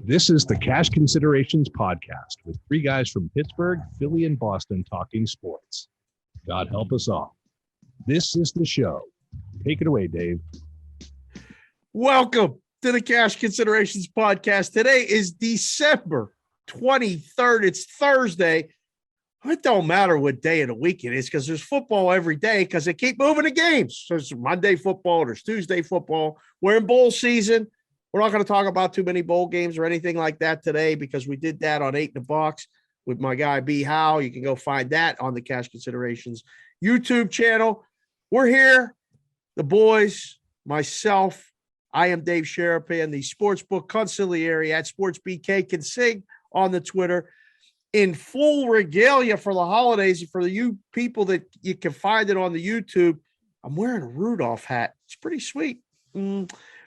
This is the Cash Considerations podcast with three guys from Pittsburgh, Philly, and Boston talking sports. God help us all. This is the show. Take it away, Dave. Welcome to the Cash Considerations podcast. Today is December 23rd. It's Thursday. It don't matter what day of the week it is because there's football every day because they keep moving the games. So there's Monday football, there's Tuesday football. We're in bowl season. We're not going to talk about too many bowl games or anything like that today because we did that on 8 in the Box with my guy B. Howe. You can go find that on the Cash Considerations YouTube channel. We're here, the boys, myself. I am Dave Sharapan, the Sportsbook Consigliere at SportsBK Consig on the Twitter. In full regalia for the holidays, for you people that you can find it on the YouTube, I'm wearing a Rudolph hat. It's pretty sweet.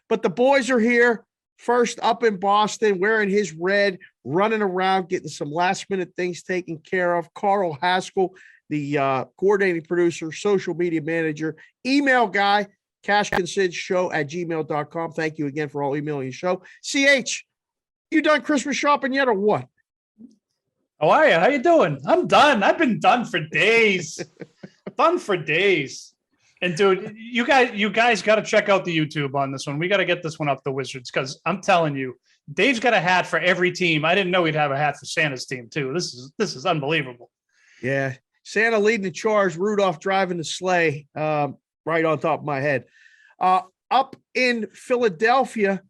But the boys are here, first up in Boston, wearing his red, running around, getting some last-minute things taken care of. Carl Hascall, the coordinating producer, social media manager, email guy, cashconsidshow@gmail.com. Thank you again for all emailing your show. CH, you done Christmas shopping yet or what? How are you? How you doing? I'm done. I've been done for days. Done for days. And dude, you guys got to check out the YouTube on this one. We got to get this one up the Wizards because I'm telling you, Dave's got a hat for every team. I didn't know he'd have a hat for Santa's team too. This is unbelievable. Yeah, Santa leading the charge, Rudolph driving the sleigh, right on top of my head. Up in Philadelphia,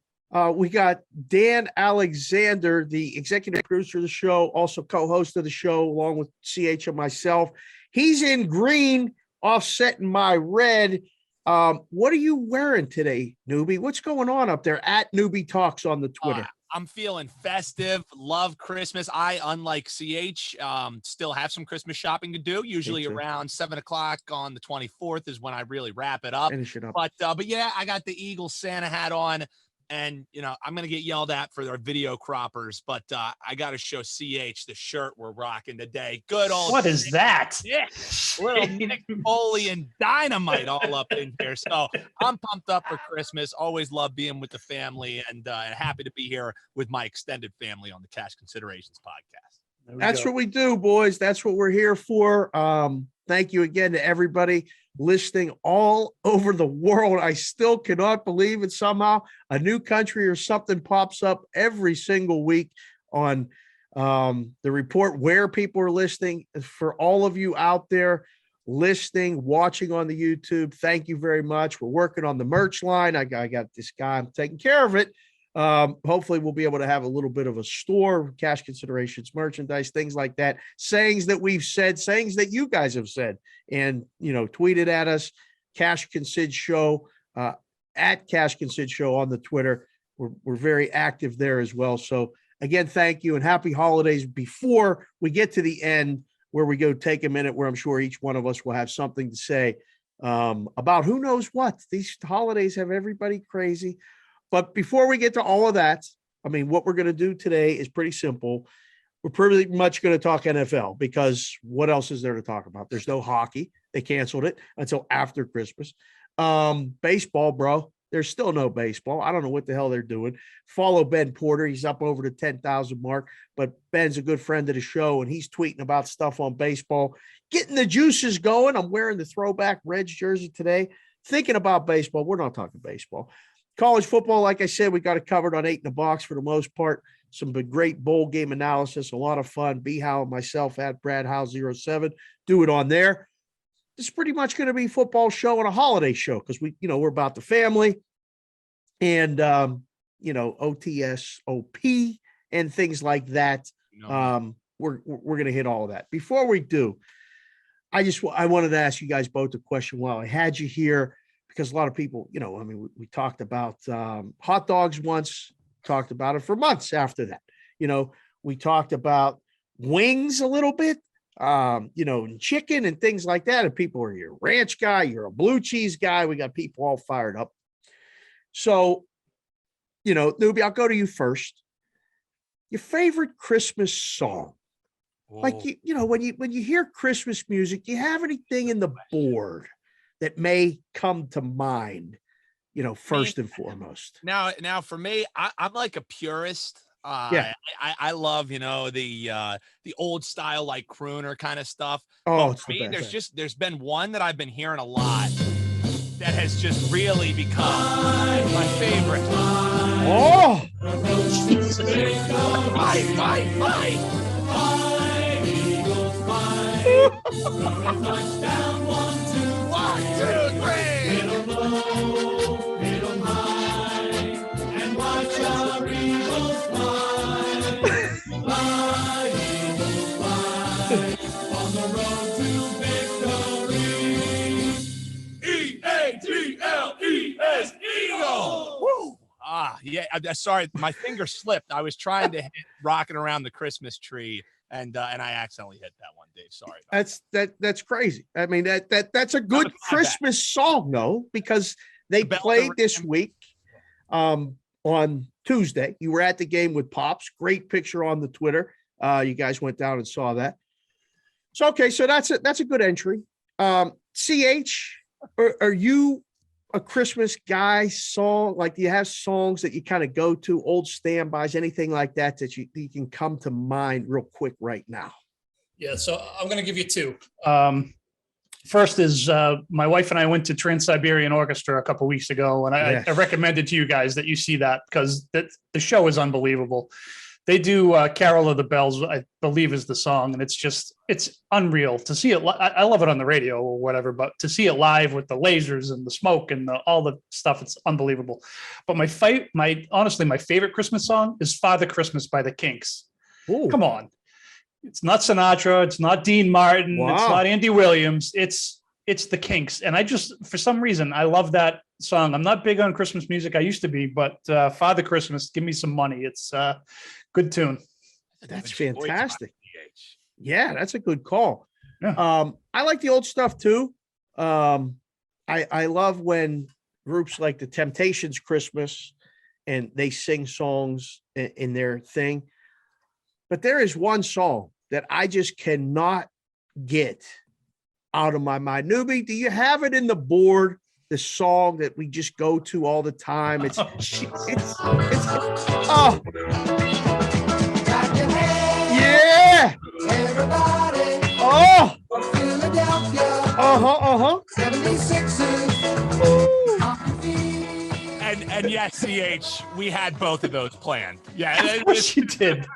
we got Dan Alexander, the executive producer of the show, also co-host of the show, along with CH and myself. He's in green, offsetting my red. What are you wearing today, newbie? What's going on up there at Newbie Talks on the Twitter? I'm feeling festive. Love Christmas. I, unlike CH, still have some Christmas shopping to do. Usually around 7 o'clock on the 24th is when I really wrap it up. Finish it up. But yeah, I got the Eagles Santa hat on. And, you know, I'm going to get yelled at for their video croppers, but I got to show CH the shirt we're rocking today. Good old. What is that? Yeah. Little Nick Foley and Dynamite all up in here. So I'm pumped up for Christmas. Always love being with the family and happy to be here with my extended family on the Cash Considerations podcast. That's what we do, boys. That's what we're here for. Thank you again to everybody listening all over the world. I still cannot believe it. Somehow a new country or something pops up every single week on the report where people are listening. For all of you out there listening, watching on the YouTube, thank you very much. We're working on the merch line. I got this guy. I'm taking care of it. Hopefully we'll be able to have a little bit of a store, Cash Considerations, merchandise, things like that, sayings that we've said, sayings that you guys have said, and, you know, tweeted at us, Cash Consid Show, at Cash Consid Show on the Twitter. We're very active there as well. So again, thank you and happy holidays. Before we get to the end where we go take a minute, where I'm sure each one of us will have something to say about who knows what. These holidays have everybody crazy. But before we get to all of that, I mean, what we're going to do today is pretty simple. We're pretty much going to talk NFL because what else is there to talk about? There's no hockey. They canceled it until after Christmas. Baseball, bro. There's still no baseball. I don't know what the hell they're doing. Follow Ben Porter. He's up over the 10,000 mark, but Ben's a good friend of the show, and he's tweeting about stuff on baseball, getting the juices going. I'm wearing the throwback Reds jersey today, thinking about baseball. We're not talking baseball. College football, like I said, we got it covered on 8 in the Box for the most part. Some great bowl game analysis, a lot of fun. B. Howe and myself at Brad Howe 07 do it on there. This is pretty much going to be a football show and a holiday show because we're about the family and OTSOP and things like that. We're going to hit all of that. Before we do, I wanted to ask you guys both a question while I had you here. Because a lot of people, we talked about hot dogs once, talked about it for months after that. We talked about wings a little bit, and chicken and things like that. And people are, you're a ranch guy, you're a blue cheese guy. We got people all fired up. So, Newbie, I'll go to you first. Your favorite Christmas song? Whoa. Like, when you hear Christmas music, do you have anything in the board that may come to mind, first and foremost? Now for me, I'm like a purist. Yeah. I love, the old style, like crooner kind of stuff. Oh, But it's for the me, best. there's been one that I've been hearing a lot that has just really become my favorite. Oh, One, two, three. E-A-G-L-E-S, Eagle. Woo. Yeah. Sorry, my finger slipped. I was trying to hit "Rocking Around the Christmas Tree," and I accidentally hit that one, Dave. Sorry. that's crazy. I mean, that's a good Christmas song, though, because they played this week on Tuesday. You were at the game with Pops. Great picture on the Twitter. You guys went down and saw that. So okay, so that's a good entry. CH, are you a Christmas guy? Song, like, do you have songs that you kind of go to, old standbys, anything like that you can come to mind real quick right now? Yeah, so I'm going to give you two. First is my wife and I went to Trans-Siberian Orchestra a couple weeks ago, and Yes. I recommended to you guys that you see that because the show is unbelievable. They do "Carol of the Bells," I believe is the song, and it's unreal to see it. I love it on the radio or whatever, but to see it live with the lasers and the smoke and all the stuff, it's unbelievable. But honestly, my favorite Christmas song is "Father Christmas" by the Kinks. Ooh. Come on. It's not Sinatra. It's not Dean Martin. Wow. It's not Andy Williams. It's the Kinks. And for some reason, I love that song. I'm not big on Christmas music. I used to be, but Father Christmas, give me some money. It's good tune. That's fantastic. Yeah, that's a good call. Yeah. I like the old stuff too. I love when groups like the Temptations Christmas and they sing songs in their thing. But there is one song that I just cannot get out of my mind. Newbie, do you have it in the board? The song that we just go to all the time. It's oh yeah. Everybody. Oh. Philadelphia. 76ers. And yes, CH, we had both of those planned. Yeah, of course you did.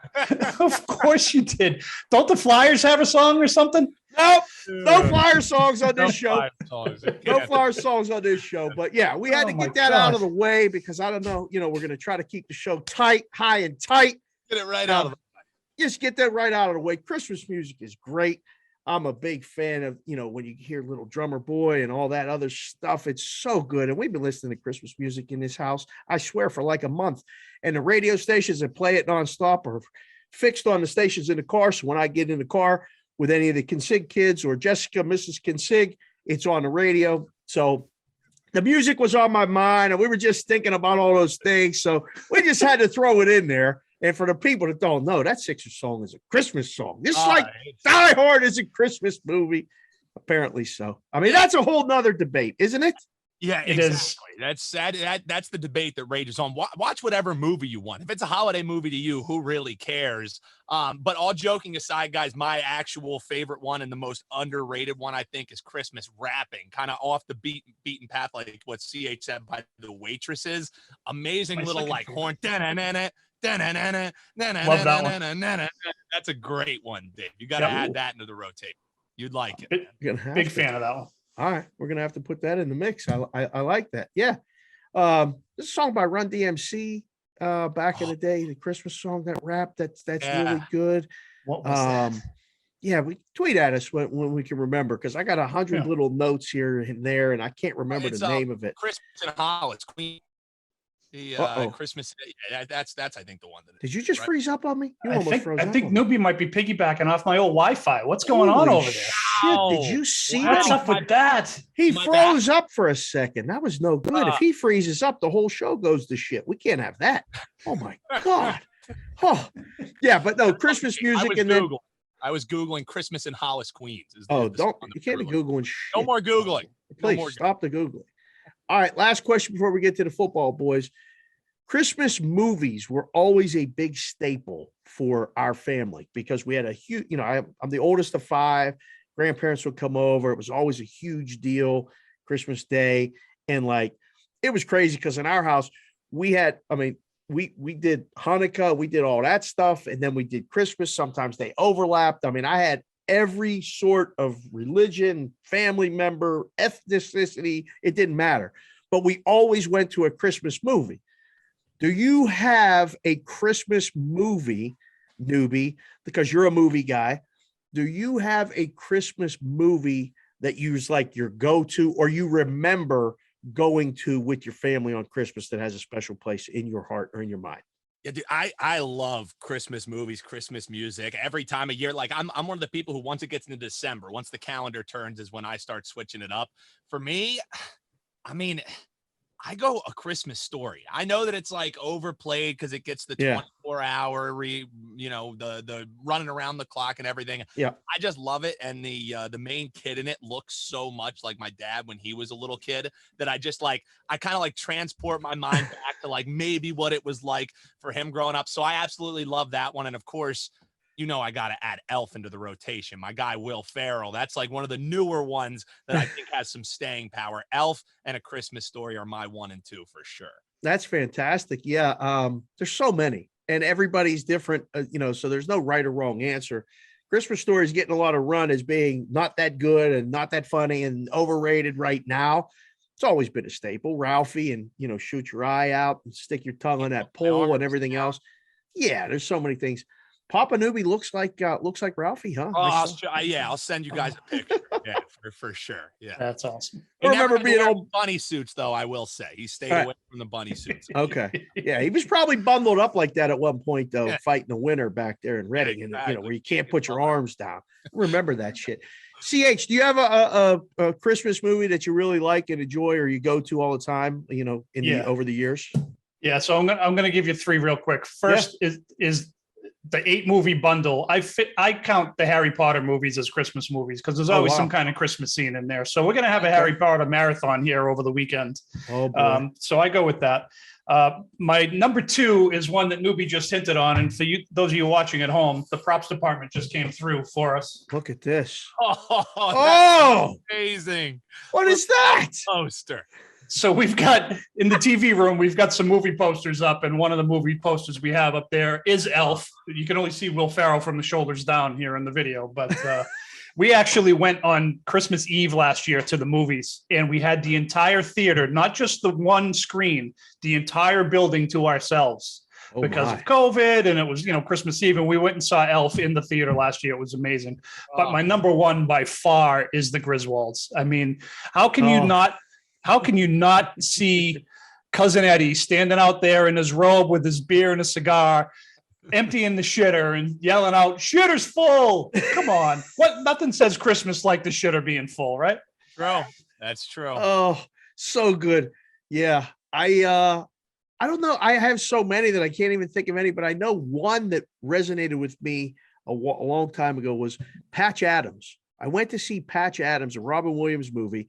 Of course you did. Don't the Flyers have a song or something? Nope. No Flyer songs on this show. No Yeah. Flyer songs on this show. But yeah, we had to get that out of the way because I don't know, we're going to try to keep the show tight, high and tight. Get it right out of the Just get that right out of the way. Christmas music is great. I'm a big fan of, when you hear Little Drummer Boy and all that other stuff, it's so good. And we've been listening to Christmas music in this house, I swear, for like a month. And the radio stations that play it nonstop are fixed on the stations in the car. So when I get in the car with any of the Consig kids or Jessica, Mrs. Consig, it's on the radio. So the music was on my mind and we were just thinking about all those things. So we just had to throw it in there. And for the people that don't know, that Sixers song is a Christmas song. Just like Die Hard is a Christmas movie. Apparently so. I mean, that's a whole nother debate, isn't it? Yeah, It exactly. is. That's sad. That's the debate that rages on. Watch whatever movie you want. If it's a holiday movie to you, who really cares? But all joking aside, guys, my actual favorite one and the most underrated one, I think, is Christmas rapping, kind of off the beaten path, like what CH said by the Waitresses. Amazing My little second like favorite. horn. Love that one. That's a great one, Dave. You got to add that into the rotation. You'd like it. Big, You're gonna have big to. fan of that one. All right, we're gonna have to put that in the mix. I like that. Yeah. This is a song by Run DMC back in the day, the Christmas song, that rap. That's really good. What was that? Yeah, we tweet at us when we can remember, because I got 100 little notes here and there, and I can't remember the name of it. Christmas in Hollis, Queen. The Christmas. Yeah, that's I think the one that. Did you just freeze up on me? You I almost think froze up Newbie on me. might be piggybacking off my old Wi-Fi. What's going on Holy over there? shit, did you see What's that? up with that? He My froze up for a second. That was no good. If he freezes up, the whole show goes to shit. We can't have that. Oh my God. Oh, yeah, but no, Christmas music and then. I was Googling Christmas in Hollis, Queens. You can't be Googling shit. No more Googling. Please stop the Googling. All right, last question before we get to the football, boys. Christmas movies were always a big staple for our family because we had a huge, I'm the oldest of 5. Grandparents would come over. It was always a huge deal, Christmas Day. And like, it was crazy because in our house, we had, we did Hanukkah, we did all that stuff. And then we did Christmas. Sometimes they overlapped. I had every sort of religion, family member, ethnicity. It didn't matter. But we always went to a Christmas movie. Do you have a Christmas movie, newbie, because you're a movie guy? Do you have a Christmas movie that you like your go-to or you remember going to with your family on Christmas that has a special place in your heart or in your mind? Yeah, dude, I love Christmas movies, Christmas music. Every time of year, like I'm one of the people who once it gets into December, once the calendar turns is when I start switching it up. For me, I go A Christmas Story. I know that it's like overplayed because it gets the 24-hour the running around the clock and everything. Yeah. I just love it. And the main kid in it looks so much like my dad when he was a little kid that I kind of like transport my mind back to like maybe what it was like for him growing up. So I absolutely love that one. And of course, I got to add Elf into the rotation. My guy, Will Ferrell. That's like one of the newer ones that I think has some staying power. Elf and A Christmas Story are my 1 and 2 for sure. That's fantastic. Yeah. There's so many and everybody's different, so there's no right or wrong answer. Christmas Story is getting a lot of run as being not that good and not that funny and overrated right now. It's always been a staple. Ralphie and, shoot your eye out and stick your tongue on that pole and everything else. Yeah. There's so many things. Papa Newbie looks like Ralphie, huh? Oh, I'll send you guys a picture. Yeah, for sure. Yeah, That's awesome. I remember being old bunny suits, though. I will say he stayed away from the bunny suits. Okay, yeah, he was probably bundled up like that at one point, though, fighting the winter back there in Reading, exactly. and where you can't put your arms down. Remember that shit. CH, do you have a Christmas movie that you really like and enjoy, or you go to all the time? Over the years. Yeah, so I'm gonna give you 3 real quick. First is the 8-movie bundle. I count the Harry Potter movies as Christmas movies because there's always some kind of Christmas scene in there. So we're going to have a Harry Potter marathon here over the weekend. Oh, boy. So I go with that. My number 2 is one that Newbie just hinted on. And for you, those of you watching at home, the props department just came through for us. Look at this. Oh, amazing. What is that? Poster. So we've got in the TV room, we've got some movie posters up, and one of the movie posters we have up there is Elf. You can only see Will Ferrell from the shoulders down here in the video, but we actually went on Christmas Eve last year to the movies, and we had the entire theater, not just the one screen, the entire building to ourselves because of COVID, and it was Christmas Eve, and we went and saw Elf in the theater last year. It was amazing. But my number 1 by far is the Griswolds. I mean, how can you not see Cousin Eddie standing out there in his robe with his beer and a cigar, emptying the shitter and yelling out, "Shitter's full." Come on. Nothing says Christmas like the shitter being full, right? True. That's true. Oh, so good. Yeah. I don't know. I have so many that I can't even think of any, but I know one that resonated with me a long time ago was Patch Adams. I went to see Patch Adams, a Robin Williams movie,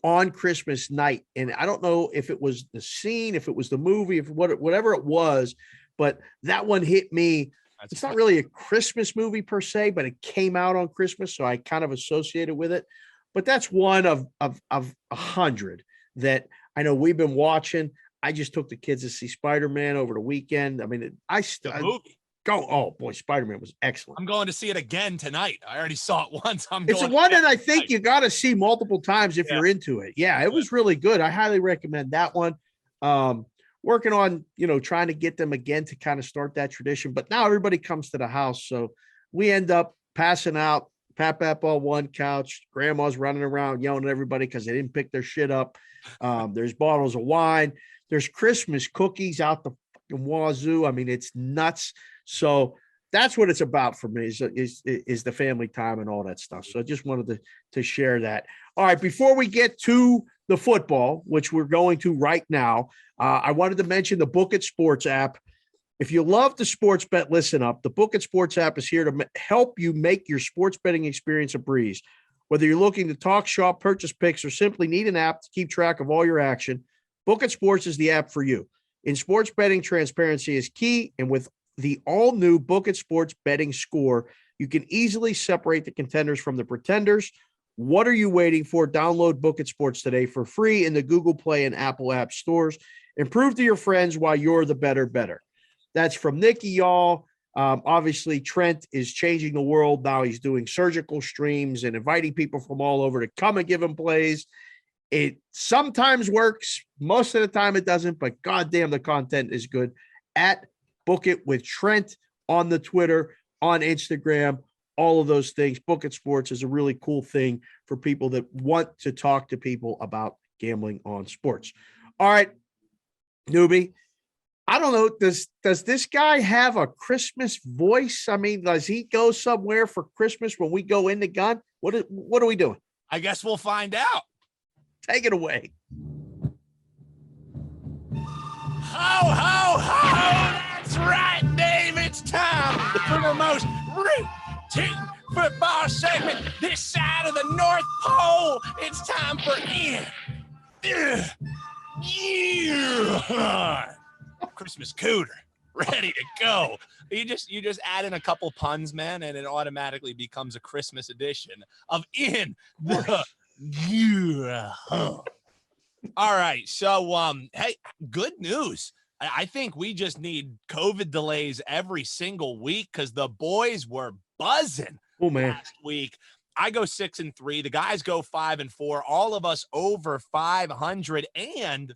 on Christmas night. And I don't know if it was the scene, if it was the movie, whatever it was, but that one hit me. It's not really a Christmas movie per se, but it came out on Christmas. So I kind of associated with it, but that's one of 100 that I know we've been watching. I just took the kids to see Spider-Man over the weekend. I mean, movie. Oh boy, Spider-Man was excellent. I'm going to see it again tonight. I already saw it once. It's one that I think you got to see multiple times if you're into it. Yeah, it was really good. I highly recommend that one. Working on, trying to get them again to kind of start that tradition. But now everybody comes to the house. So we end up passing out, pap on one couch. Grandma's running around yelling at everybody because they didn't pick their shit up. There's bottles of wine. There's Christmas cookies out the fucking wazoo. I mean, it's nuts. So that's what it's about for me is the family time and all that stuff. So I just wanted to share that. All right. Before we get to the football, which we're going to right now, I wanted to mention the Book It Sports app. If you love the sports bet, listen up. The Book It Sports app is here to help you make your sports betting experience a breeze. Whether you're looking to talk shop, purchase picks, or simply need an app to keep track of all your action, Book It Sports is the app for you. In sports betting, transparency is key. And with the all-new Book It Sports betting score, you can easily separate the contenders from the pretenders. What are you waiting for? Download Book It Sports today for free in the Google Play and Apple App stores. And prove to your friends why you're the better. That's from Nikki, y'all. Obviously, Trent is changing the world. Now he's doing surgical streams and inviting people from all over to come and give him plays. It sometimes works. Most of the time it doesn't, but goddamn, the content is good. At Book It with Trent on the Twitter, on Instagram, all of those things. Book It Sports is a really cool thing for people that want to talk to people about gambling on sports. All right, newbie. I don't know. Does this guy have a Christmas voice? I mean, does he go somewhere for Christmas when we go in the gun? What are we doing? I guess we'll find out. Take it away. Ho, ho, ho! That's right, Dave. It's time for the most routine football segment this side of the North Pole. It's time for Christmas Cooter. Ready to go. You just add in a couple puns, man, and it automatically becomes a Christmas edition of In the All right. So, hey, good news. I think we just need COVID delays every single week because the boys were buzzing last week. I go 6-3. The guys go 5-4. All of us over 500, and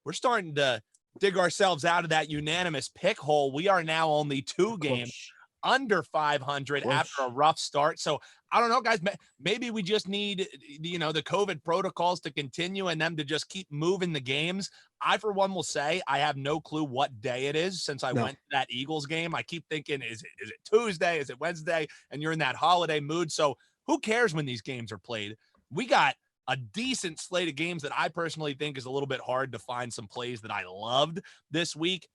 we're starting to dig ourselves out of that unanimous pick hole. We are now only 2 games under 500 after a rough start. So I don't know, guys, maybe we just need, the COVID protocols to continue and them to just keep moving the games. I, for one, will say I have no clue what day it is since I went to that Eagles game. I keep thinking, is it Tuesday? Is it Wednesday? And you're in that holiday mood. So who cares when these games are played? We got a decent slate of games that I personally think is a little bit hard to find some plays that I loved this week.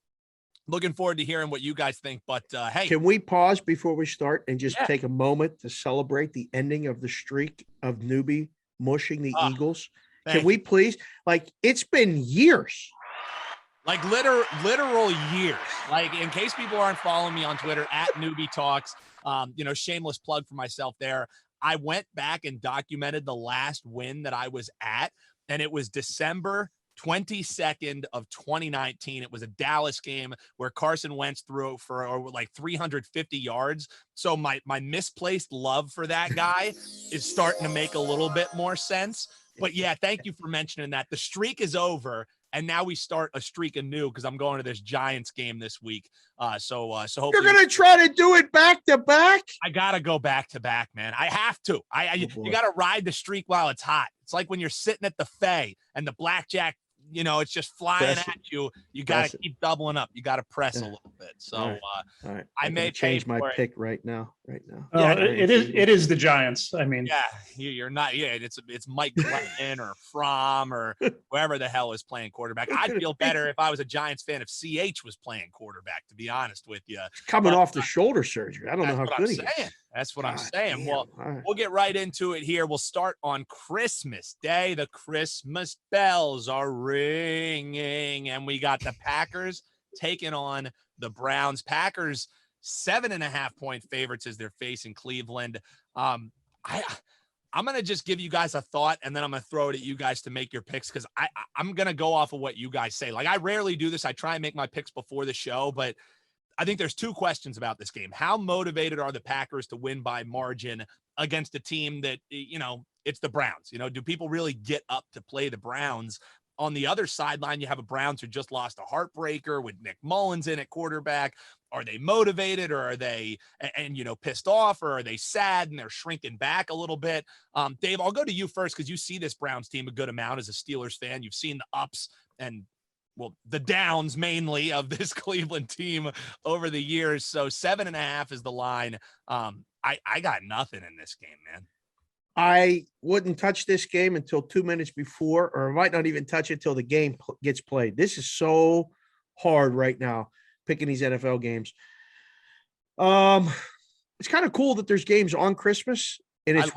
Looking forward to hearing what you guys think, but hey. Can we pause before we start and just take a moment to celebrate the ending of the streak of newbie mushing the Eagles? Can we please? Like, it's been years. Like literal years. Like, in case people aren't following me on Twitter, at Newbie Talks, shameless plug for myself there. I went back and documented the last win that I was at, and it was December 22nd of 2019. It was a Dallas game where Carson Wentz threw for like 350 yards. So my misplaced love for that guy is starting to make a little bit more sense. But yeah, thank you for mentioning that. The streak is over, and now we start a streak anew because I'm going to this Giants game this week. So hopefully you're gonna try to do it back to back. I gotta go back to back, man. I have to. You gotta ride the streak while it's hot. It's like when you're sitting at the Fay and the blackjack, it's just flying at you. You got to keep doubling up. You got to press a little bit. So all right. I may change my pick right now. Yeah, it is the Giants. I mean, yeah, you're not. Yeah, it's Mike Glennon or Fromm or whoever the hell is playing quarterback. I'd feel better if I was a Giants fan if CH was playing quarterback. To be honest with you, coming off the shoulder surgery, I don't know how good he is. That's what I'm saying. Well, we'll get right into it here. We'll start on Christmas Day. The Christmas bells are ringing, and we got the Packers taking on the Browns. Packers 7.5-point favorites as they're facing Cleveland. I'm going to just give you guys a thought, and then I'm going to throw it at you guys to make your picks because I'm going to go off of what you guys say. Like, I rarely do this. I try and make my picks before the show, but I think there's 2 questions about this game. How motivated are the Packers to win by margin against a team that, it's the Browns? Do people really get up to play the Browns? On the other sideline, you have a Browns who just lost a heartbreaker with Nick Mullins in at quarterback. Are they motivated, or are they, pissed off, or are they sad and they're shrinking back a little bit? Dave, I'll go to you first because you see this Browns team a good amount as a Steelers fan. You've seen the ups and the downs mainly of this Cleveland team over the years. So 7.5 is the line. I got nothing in this game, man. I wouldn't touch this game until 2 minutes before, or I might not even touch it till the game gets played. This is so hard right now, picking these NFL games. It's kind of cool that there's games on Christmas, and it's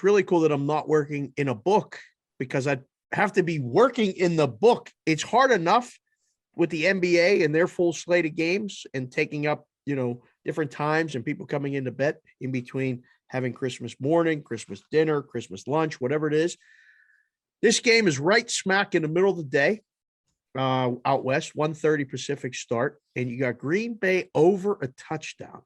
really cool that I'm not working in a book because I have to be working in the book. It's hard enough with the NBA and their full slate of games and taking up, different times and people coming into bed in between having Christmas morning, Christmas dinner, Christmas lunch, whatever it is. This game is right smack in the middle of the day, out west, 1:30 Pacific start, and you got Green Bay over a touchdown.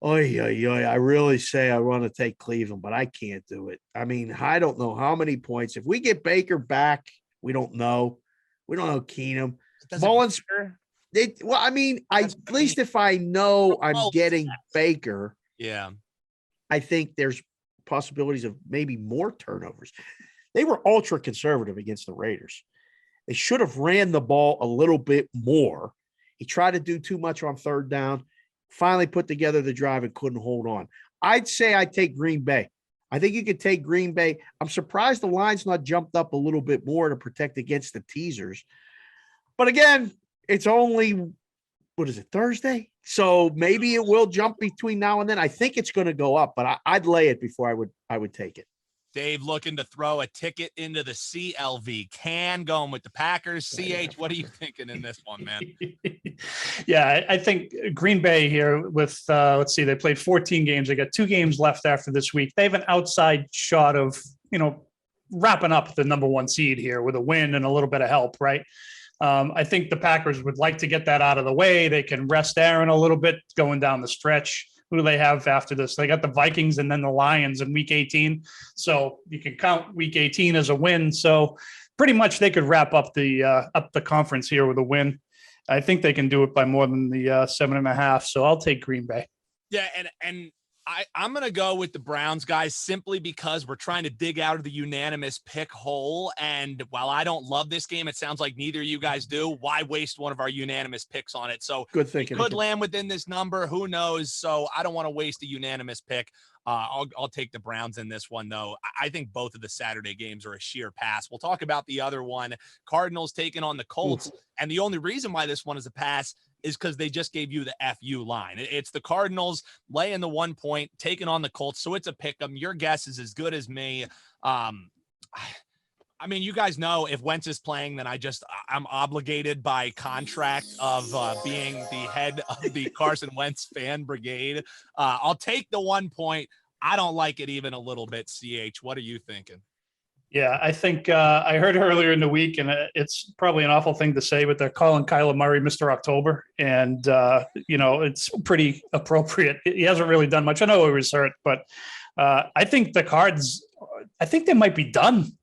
Oy, oy, oy. I really say I want to take Cleveland, but I can't do it. I mean, I don't know how many points. If we get Baker back, we don't know. We don't know Keenum. Mullins. At least if I know I'm getting Baker, Yeah. I think there's possibilities of maybe more turnovers. They were ultra conservative against the Raiders. They should have ran the ball a little bit more. He tried to do too much on third down, finally put together the drive and couldn't hold on. I'd say I'd take Green Bay. I think you could take Green Bay. I'm surprised the line's not jumped up a little bit more to protect against the teasers. But again, it's only, Thursday? So maybe it will jump between now and then. I think it's going to go up, but I'd lay it before I would take it. Dave looking to throw a ticket into the CLV. Going with the Packers. CH, what are you thinking in this one, man? Yeah, I think Green Bay here with, let's see, they played 14 games. They got 2 games left after this week. They have an outside shot of, wrapping up the number 1 seed here with a win and a little bit of help, right? I think the Packers would like to get that out of the way. They can rest Aaron a little bit going down the stretch. Who do they have after this? They got the Vikings and then the Lions in week 18. So you can count week 18 as a win. So pretty much they could wrap up the conference here with a win. I think they can do it by more than the 7.5. So I'll take Green Bay. Yeah, and I'm going to go with the Browns, guys, simply because we're trying to dig out of the unanimous pick hole. And while I don't love this game, it sounds like neither of you guys do. Why waste one of our unanimous picks on it? So good thinking. Could land within this number. Who knows? So I don't want to waste a unanimous pick. I'll take the Browns in this one, though. I think both of the Saturday games are a sheer pass. We'll talk about the other one. Cardinals taking on the Colts. And the only reason why this one is a pass is because they just gave you the FU line. It's the Cardinals laying the 1 point, taking on the Colts. So it's a pick 'em. Your guess is as good as me. You guys know if Wentz is playing, then I'm obligated by contract of being the head of the Carson Wentz fan brigade. I'll take the 1 point. I don't like it even a little bit. CH, what are you thinking? Yeah, I think I heard earlier in the week, and it's probably an awful thing to say, but they're calling Kyler Murray Mr. October. And, it's pretty appropriate. He hasn't really done much. I know he was hurt, but I think the Cards, I think they might be done.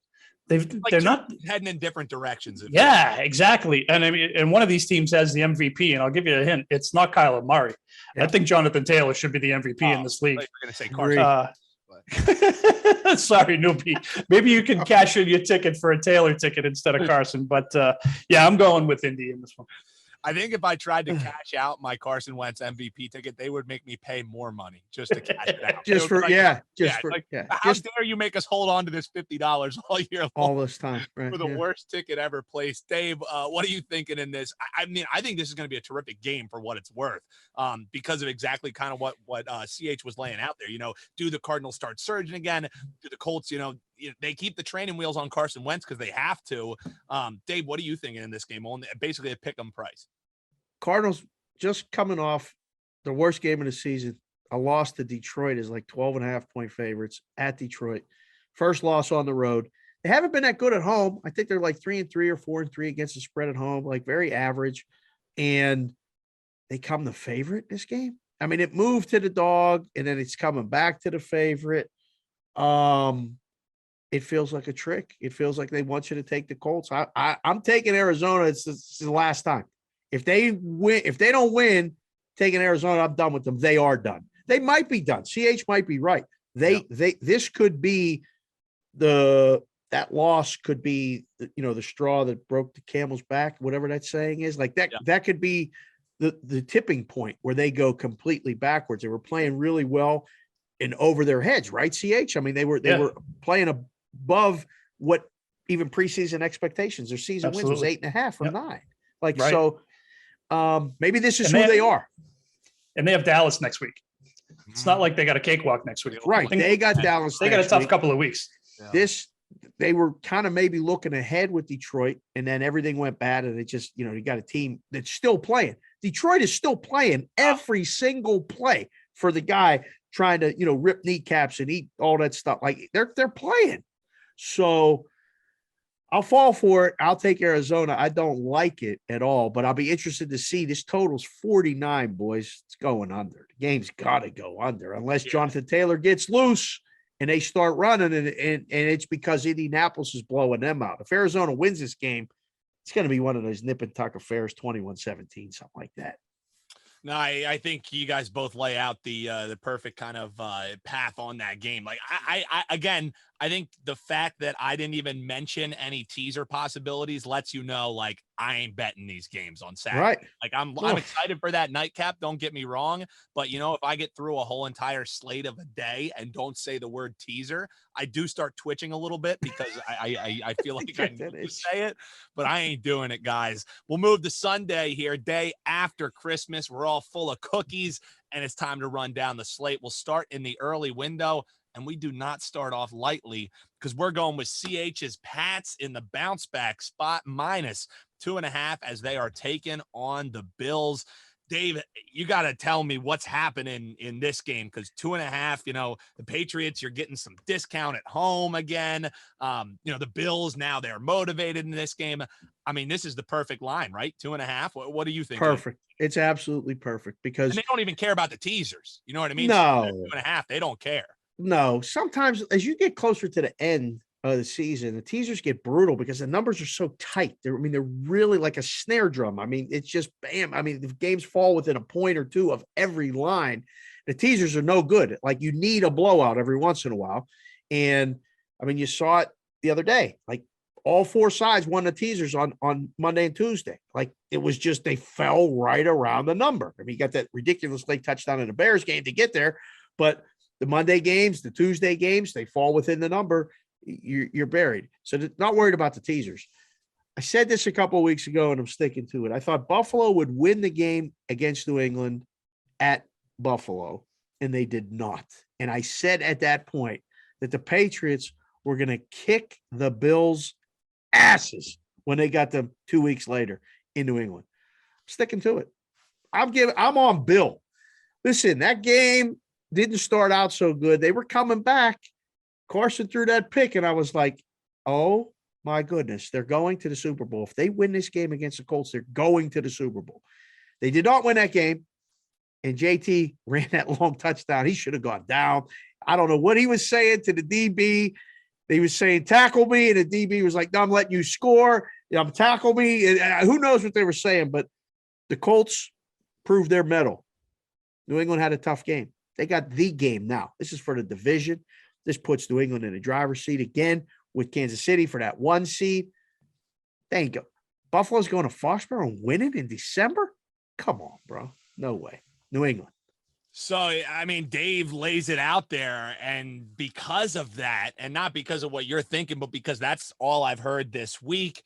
They're not heading in different directions. Yeah, exactly. And one of these teams has the MVP, and I'll give you a hint. It's not Kyler Murray. Yeah. I think Jonathan Taylor should be the MVP in this league. We're going to say Carson. Sorry, newbie. Maybe you can cash in your ticket for a Taylor ticket instead of Carson. But I'm going with Indy in this one. I think if I tried to cash out my Carson Wentz MVP ticket, they would make me pay more money just to cash it out. How dare you make us hold on to this $50 all year long, all this time, right, for the worst ticket ever placed. Dave, what are you thinking in this? I think this is going to be a terrific game for what it's worth, because of exactly kind of what CH was laying out there. Do the Cardinals start surging again? Do the Colts, they keep the training wheels on Carson Wentz because they have to. Dave, what are you thinking in this game? Only basically a pick 'em price. Cardinals just coming off the worst game of the season. A loss to Detroit is like 12.5-point favorites at Detroit. First loss on the road. They haven't been that good at home. I think they're like 3-3 or 4-3 against the spread at home, like very average. And they come the favorite this game. It moved to the dog and then it's coming back to the favorite. It feels like a trick. It feels like they want you to take the Colts. I'm taking Arizona. It's the last time. If they don't win, taking Arizona, I'm done with them. They are done. They might be done. CH might be right. This could be that loss could be, the straw that broke the camel's back, whatever that saying is. Like that, that could be the tipping point where they go completely backwards. They were playing really well and over their heads, right? CH. They were playing above what even preseason expectations. Their season wins was 8.5 from 9. Maybe this is who they are. And they have Dallas next week. It's not like they got a cakewalk next week. Right. They got Dallas. They got a tough couple of weeks. Yeah. they were kind of maybe looking ahead with Detroit, and then everything went bad, and it just, you got a team that's still playing. Detroit is still playing every single play for the guy trying to, rip kneecaps and eat all that stuff. Like they're playing. So I'll fall for it. I'll take Arizona. I don't like it at all, but I'll be interested to see. This total's 49, boys. It's going under. The game's got to go under unless Jonathan Taylor gets loose and they start running, and it's because Indianapolis is blowing them out. If Arizona wins this game, it's going to be one of those nip and tuck affairs, 21-17, something like that. No, I think you guys both lay out the perfect kind of path on that game. Like I think the fact that I didn't even mention any teaser possibilities lets you know, like, I ain't betting these games on Saturday. Right. Like I'm excited for that nightcap. Don't get me wrong, but if I get through a whole entire slate of a day and don't say the word teaser, I do start twitching a little bit because I feel like I need to say it, but I ain't doing it, guys. We'll move to Sunday here, day after Christmas. We're all full of cookies, and it's time to run down the slate. We'll start in the early window, and we do not start off lightly because we're going with CH's Pats in the bounce back spot, -2.5 as they are taking on the Bills. Dave, you got to tell me what's happening in this game, because 2.5, the Patriots, you're getting some discount at home again. The Bills, now they're motivated in this game. I mean, this is the perfect line, right? 2.5. What do you think? Perfect. It's absolutely perfect because they don't even care about the teasers. You know what I mean? No. 2.5, they don't care. No, sometimes as you get closer to the end of the season, the teasers get brutal because the numbers are so tight. They're really like a snare drum. I mean, it's just bam. I mean, the games fall within a point or two of every line. The teasers are no good. Like, you need a blowout every once in a while. And I mean, you saw it the other day. Like, all four sides won the teasers on Monday and Tuesday. Like, it was just, they fell right around the number. I mean, you got that ridiculous late touchdown in the Bears game to get there, but the Monday games, the Tuesday games, they fall within the number. You're buried. So not worried about the teasers. I said this a couple of weeks ago, and I'm sticking to it. I thought Buffalo would win the game against New England at Buffalo, and they did not. And I said at that point that the Patriots were going to kick the Bills' asses when they got them 2 weeks later in New England. I'm sticking to it. I'm on Bill. Listen, that game didn't start out so good. They were coming back. Carson threw that pick, and I was like, oh, my goodness, they're going to the Super Bowl. If they win this game against the Colts, they're going to the Super Bowl. They did not win that game, and JT ran that long touchdown. He should have gone down. I don't know what he was saying to the DB. He was saying, tackle me, and the DB was like, no, I'm letting you score. Tackle me. And who knows what they were saying, but the Colts proved their mettle. New England had a tough game. They got the game now. This is for the division. This puts New England in the driver's seat again with Kansas City for that 1 seed. There you go. Buffalo's going to Foxborough and winning in December? Come on, bro. No way. New England. So, I mean, Dave lays it out there, and because of that, and not because of what you're thinking, but because that's all I've heard this week,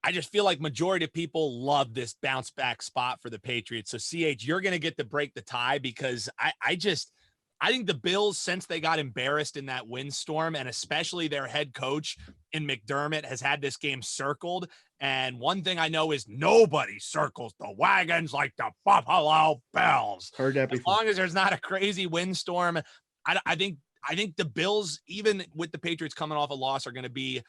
I just feel like majority of people love this bounce back spot for the Patriots. So, CH, you're going to get to break the tie, because I think the Bills, since they got embarrassed in that windstorm, and especially their head coach in McDermott, has had this game circled. And one thing I know is nobody circles the wagons like the Buffalo Bills. Heard that before. As long as there's not a crazy windstorm, I think the Bills, even with the Patriots coming off a loss, are going to be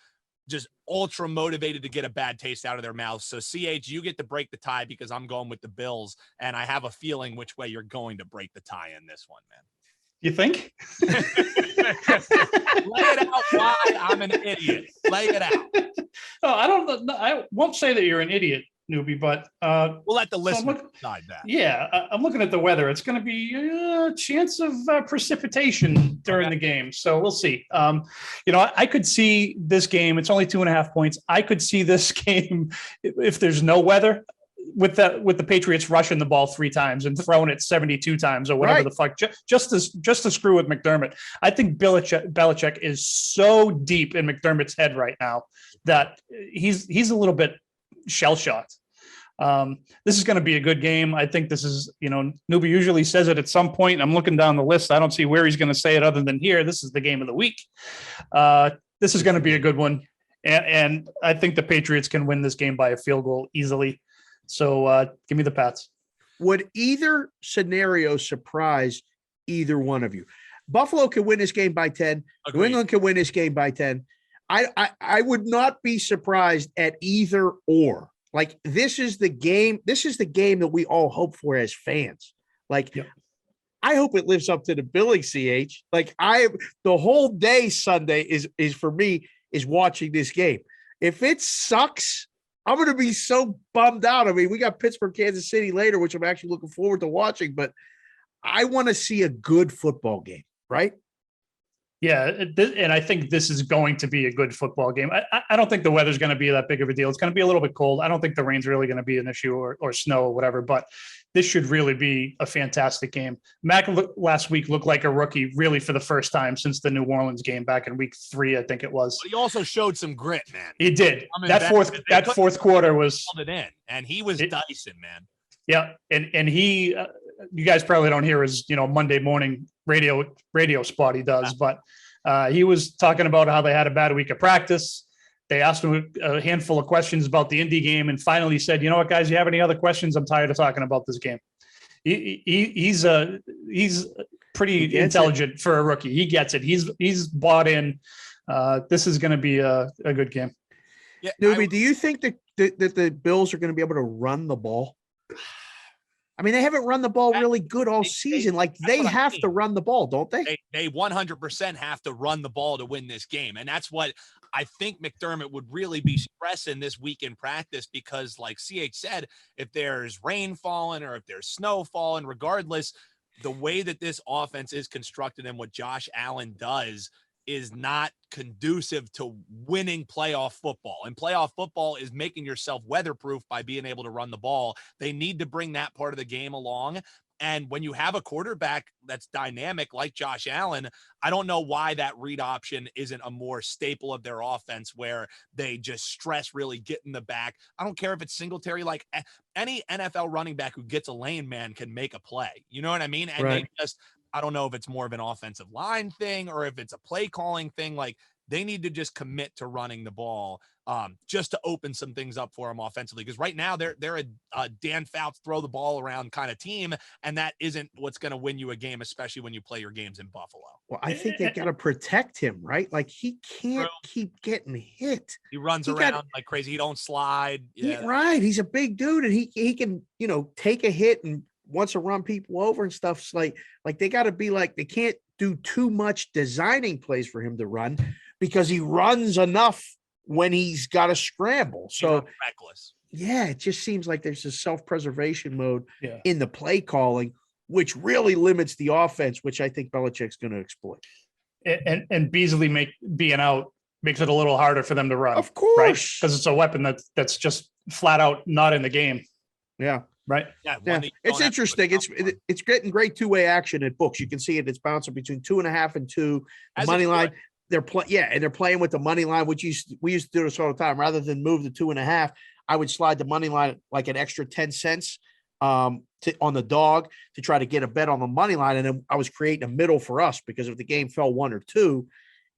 just ultra motivated to get a bad taste out of their mouths. So, CH, you get to break the tie because I'm going with the Bills, and I have a feeling which way you're going to break the tie in this one, man. You think? Lay it out why I'm an idiot. Lay it out. Oh, I won't say that you're an idiot, newbie, but we'll let the listener decide that. Yeah, I'm looking at the weather. It's going to be a chance of precipitation during the game, so we'll see. I could see this game. It's only 2.5 points. I could see this game if there's no weather, with the Patriots rushing the ball 3 times and throwing it 72 times or whatever the fuck, just to screw with McDermott. I think Belichick is so deep in McDermott's head right now that he's a little bit shell-shocked. This is going to be a good game. I think this is, Newbie usually says it at some point. I'm looking down the list. I don't see where he's going to say it other than here. This is the game of the week. This is going to be a good one. And I think the Patriots can win this game by a field goal easily. So give me the Pats. Would either scenario surprise either one of you? Buffalo can win this game by 10. Agreed. New England can win this game by 10. I would not be surprised at either or. Like, this is the game. This is the game that we all hope for as fans. Like, Yep. I hope it lives up to the billing, CH. Like, the whole day Sunday is for me is watching this game. If it sucks, I'm going to be so bummed out. I mean, we got Pittsburgh, Kansas City later, which I'm actually looking forward to watching, but I want to see a good football game, right? Yeah, and I think this is going to be a good football game. I don't think the weather's going to be that big of a deal. It's going to be a little bit cold. I don't think the rain's really going to be an issue or snow or whatever, but this should really be a fantastic game. Mac last week looked like a rookie really for the first time since the New Orleans game back in week 3, I think it was. But he also showed some grit, man. He did. I mean, That fourth quarter was held it in, and he was Dyson, man. Yeah, and he, you guys probably don't hear his, Monday morning radio spot he does, but he was talking about how they had a bad week of practice. They asked him a handful of questions about the Indy game, and finally said, "You know what, guys? You have any other questions? I'm tired of talking about this game." He's pretty intelligent for a rookie. He gets it. He's bought in. This is going to be a good game. Yeah, Newbie, do you think that the Bills are going to be able to run the ball? I mean, they haven't run the ball really good all season. Like, they have to run the ball, don't they? They 100% have to run the ball to win this game. And that's what I think McDermott would really be stressing this week in practice, because like CH said, if there's rain falling or if there's snow falling, regardless, the way that this offense is constructed and what Josh Allen does is not conducive to winning playoff football. And playoff football is making yourself weatherproof by being able to run the ball. They need to bring that part of the game along. And when you have a quarterback that's dynamic like Josh Allen, I don't know why that read option isn't a more staple of their offense, where they just stress really getting the back. I don't care if it's Singletary, like any NFL running back who gets a lane, man, can make a play. You know what I mean? And Right. they just, I don't know if it's more of an offensive line thing or if it's a play calling thing. Like, they need to just commit to running the ball just to open some things up for them offensively. Because right now they're a Dan Fouts throw the ball around kind of team, and that isn't what's going to win you a game, especially when you play your games in Buffalo. Well, I think they got to protect him, right? Like, he can't keep getting hit. He runs around like crazy. He don't slide. Yeah. Right. He's a big dude, and he can, take a hit and wants to run people over and stuff. It's like they got to be like, they can't do too much designing plays for him to run, because he runs enough when he's got to scramble. So reckless. Yeah, it just seems like there's a self-preservation mode Yeah. in the play calling, which really limits the offense, which I think Belichick's going to exploit. And Beasley being out makes it a little harder for them to run. Of course. Right? Because it's a weapon that's just flat out not in the game. Yeah. Right. Yeah. Yeah, it's interesting. It's getting great two-way action at books. You can see it. It's bouncing between 2.5 and 2. The money line. They're playing with the money line, which we used to do this all the time. Rather than move the 2.5, I would slide the money line like an extra 10 cents on the dog to try to get a bet on the money line. And then I was creating a middle for us, because if the game fell 1 or 2,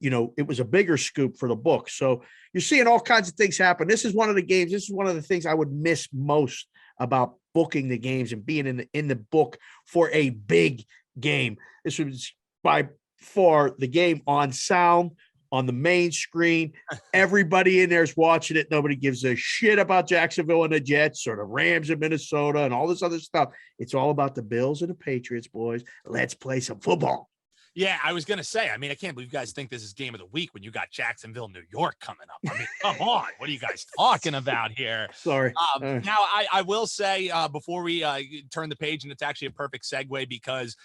it was a bigger scoop for the book. So you're seeing all kinds of things happen. This is one of the games. This is one of the things I would miss most about booking the games and being in the book for a big game. This was by far the game on sound, on the main screen. Everybody in there is watching it. Nobody gives a shit about Jacksonville and the Jets or the Rams in Minnesota and all this other stuff. It's all about the Bills and the Patriots, boys. Let's play some football. Yeah, I was going to say, I mean, I can't believe you guys think this is game of the week when you got Jacksonville, New York coming up. I mean, come on. What are you guys talking about here? Sorry. Now, I will say before we turn the page, and it's actually a perfect segue, because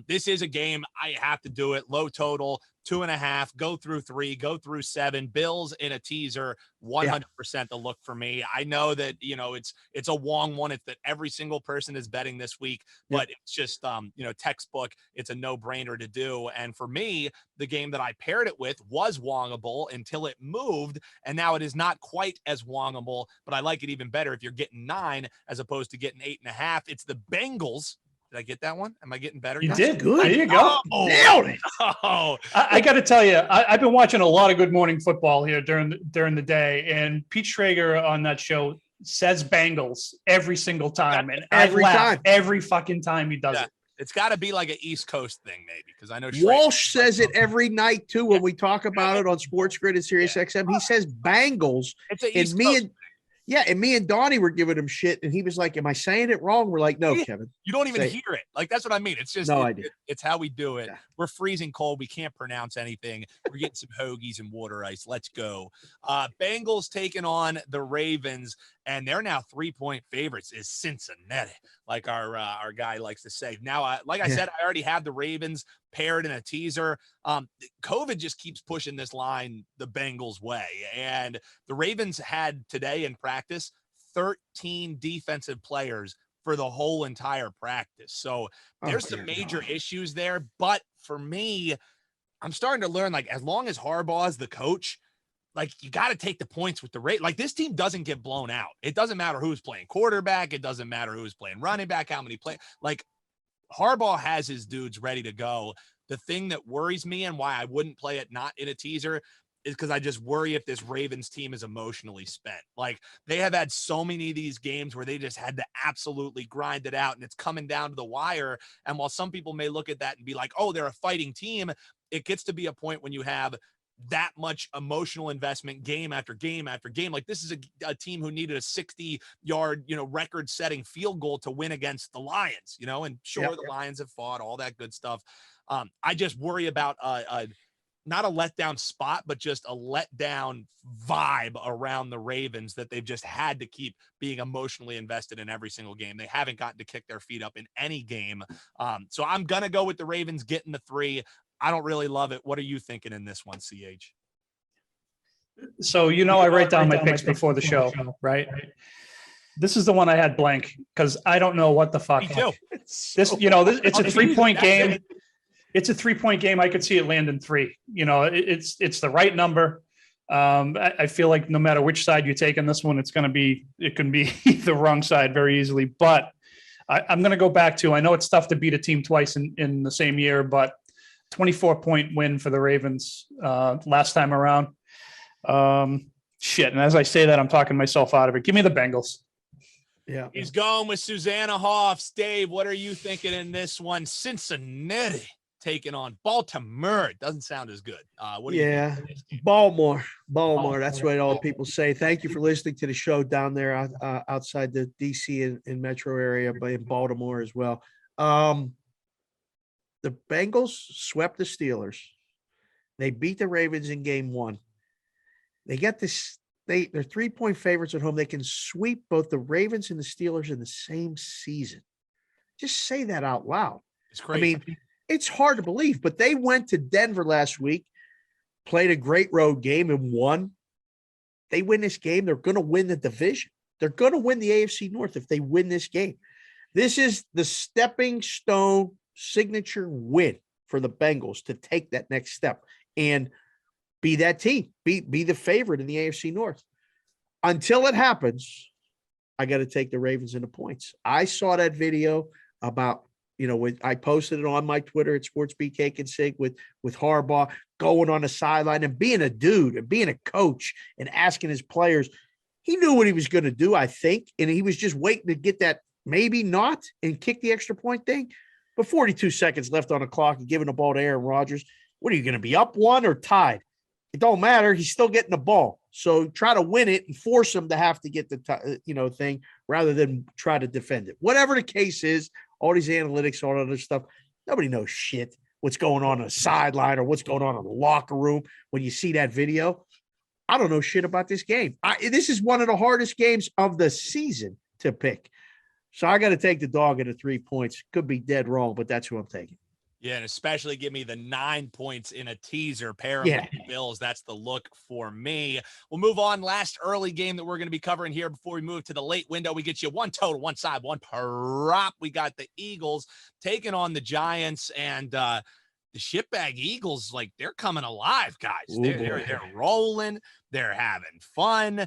this is a game I have to do it. Low total, 2.5, go through 3, go through 7. Bills in a teaser, 100% the look for me. I know that, it's a long one. It's that every single person is betting this week, but it's just, textbook. It's a no-brainer to do. And for me, the game that I paired it with was wongable until it moved, and now it is not quite as wongable, but I like it even better if you're getting 9 as opposed to getting 8.5. It's the Bengals Did I get that one? Am I getting better? You guys? did. good. There you go. Oh, Nailed it. oh, I got to tell you, I've been watching a lot of Good Morning Football here during the day, and Pete Schrager on that show says Bengals every single time, and Every I laugh time. every fucking time he does Yeah. it. It's got to be like an East Coast thing, maybe, because I know Walsh says it every night too when we talk about it on Sports Grid and Sirius XM. He says Bengals, It's an and East me Coast. and me and Donnie were giving him shit, and he was like, "Am I saying it wrong?" We're like, "No, Yeah. Kevin." You don't even Say- hear it. Like, that's what I mean. It's just No idea. It's how we do it. Yeah. We're freezing cold. We can't pronounce anything. We're getting some hoagies and water ice. Let's go. Bengals taking on the Ravens, and they're now 3-point favorites. Is Cincinnati, like our guy likes to say. Now, like I said, I already have the Ravens paired in a teaser. COVID just keeps pushing this line the Bengals' way, and the Ravens had today in practice 13 defensive players for the whole entire practice. So there's some major issues there. But for me, I'm starting to learn, like, as long as Harbaugh is the coach, like, you got to take the points with the rate. Like, this team doesn't get blown out. It doesn't matter who's playing quarterback. It doesn't matter who's playing running back, how many play. Like, Harbaugh has his dudes ready to go. The thing that worries me and why I wouldn't play it not in a teaser is because I just worry if this Ravens team is emotionally spent. Like, they have had so many of these games where they just had to absolutely grind it out, and it's coming down to the wire. And while some people may look at that and be like, oh, they're a fighting team, it gets to be a point when you have that much emotional investment game after game after game. Like, this is a team who needed a 60-yard, record-setting field goal to win against the Lions, and sure, the Lions have fought, all that good stuff. I just worry about not a letdown spot, but just a letdown vibe around the Ravens that they've just had to keep being emotionally invested in every single game. They haven't gotten to kick their feet up in any game. So I'm going to go with the Ravens getting the 3. I don't really love it. What are you thinking in this one, CH? So, I write down my picks before the show, right? This is the one I had blank because I don't know what the fuck. Me too. It's a 3-point game. It's a 3-point game. I could see it landing 3. It's the right number. I feel like no matter which side you take in this one, it can be the wrong side very easily. But I'm going to go back to, I know it's tough to beat a team twice in the same year, but 24-point win for the Ravens last time around. And as I say that, I'm talking myself out of it. Give me the Bengals. Yeah. He's going with Susanna Hoffs. Dave, what are you thinking in this one? Cincinnati taking on Baltimore. It doesn't sound as good. What do you think? Baltimore. That's what all people say. Thank you for listening to the show down there outside the DC and metro area, but in Baltimore as well. The Bengals swept the Steelers. They beat the Ravens in game 1. They get this. They're 3-point favorites at home. They can sweep both the Ravens and the Steelers in the same season. Just say that out loud. It's crazy. I mean, it's hard to believe, but they went to Denver last week, played a great road game and won. They win this game, they're going to win the division. They're going to win the AFC North if they win this game. This is the stepping stone signature win for the Bengals to take that next step and be that team, be the favorite in the AFC North. Until it happens, I got to take the Ravens in the points. I saw that video about, I posted it on my Twitter at SportsBK Consig with Harbaugh going on the sideline and being a dude and being a coach and asking his players. He knew what he was going to do, I think, and he was just waiting to get that maybe not and kick the extra point thing. But 42 seconds left on the clock and giving the ball to Aaron Rodgers. What are you going to be, up 1 or tied? It don't matter. He's still getting the ball. So try to win it and force him to have to get the thing rather than try to defend it. Whatever the case is, all these analytics, all that other stuff, nobody knows shit what's going on the sideline or what's going on in the locker room when you see that video. I don't know shit about this game. This is one of the hardest games of the season to pick. So I got to take the dog at 3 points. Could be dead wrong, but that's who I'm taking. Yeah, and especially give me the 9 points in a teaser pair with the Bills. That's the look for me. We'll move on. Last early game that we're going to be covering here before we move to the late window. We get you one total, one side, one prop. We got the Eagles taking on the Giants, and the shitbag Eagles, like, they're coming alive, guys. They're rolling. They're having fun.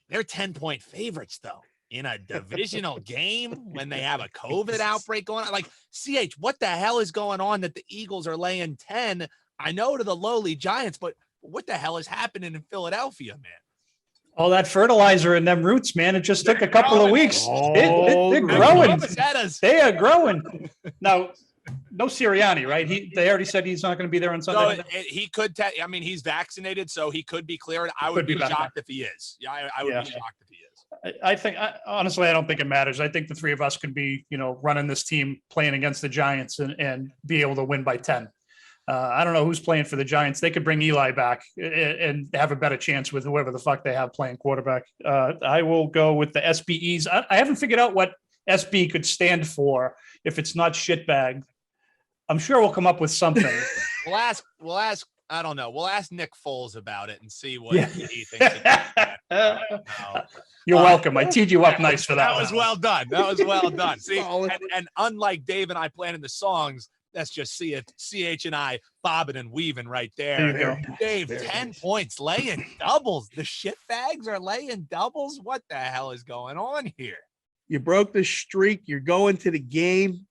They're 10-point favorites, though. in a divisional game when they have a COVID outbreak going on. Like, CH, what the hell is going on that the Eagles are laying 10? I know to the lowly Giants, but what the hell is happening in Philadelphia, man? All that fertilizer in them roots, man. It just took a couple of weeks. They're growing. They are growing. Now, no Sirianni, right? They already said he's not going to be there on Sunday. So he could. I mean, he's vaccinated, so he could be cleared. I would be shocked if he is. Yeah, I would be shocked if he is. I think, honestly, I don't think it matters. I think the three of us could be, running this team, playing against the Giants, and be able to win by 10. I don't know who's playing for the Giants. They could bring Eli back and have a better chance with whoever the fuck they have playing quarterback. I will go with the SBEs. I haven't figured out what SB could stand for if it's not shitbag. I'm sure we'll come up with something. We'll ask. I don't know. We'll ask Nick Foles about it and see what he thinks. You're welcome. I teed you up nice for that. That was well done. That was well done. See, and unlike Dave and I planning the songs, that's just CH and I bobbing and weaving right there. There you go. Dave, 10 points, laying doubles. The shitbags are laying doubles. What the hell is going on here? You broke the streak. You're going to the game,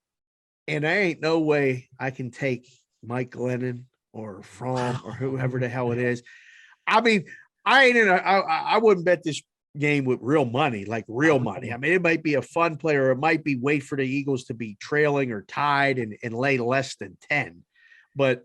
and there ain't no way I can take Mike Glennon or Fromm or whoever the hell it is. I mean, I wouldn't bet this game with real money, like real money. I mean, it might be a fun play, or it might be wait for the Eagles to be trailing or tied and lay less than 10. But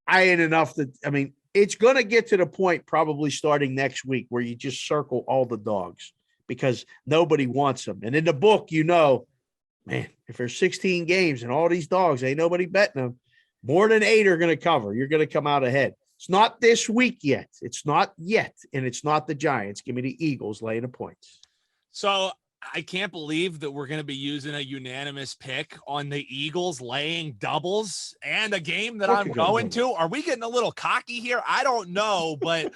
I ain't enough that, I mean, it's going to get to the point probably starting next week where you just circle all the dogs because nobody wants them. And in the book, man, if there's 16 games and all these dogs, ain't nobody betting them, more than 8 are going to cover. You're going to come out ahead. It's not this week yet. It's not yet. And it's not the Giants. Give me the Eagles laying the points. So I can't believe that we're going to be using a unanimous pick on the Eagles laying doubles and a game that I'm going to. Are we getting a little cocky here? I don't know, but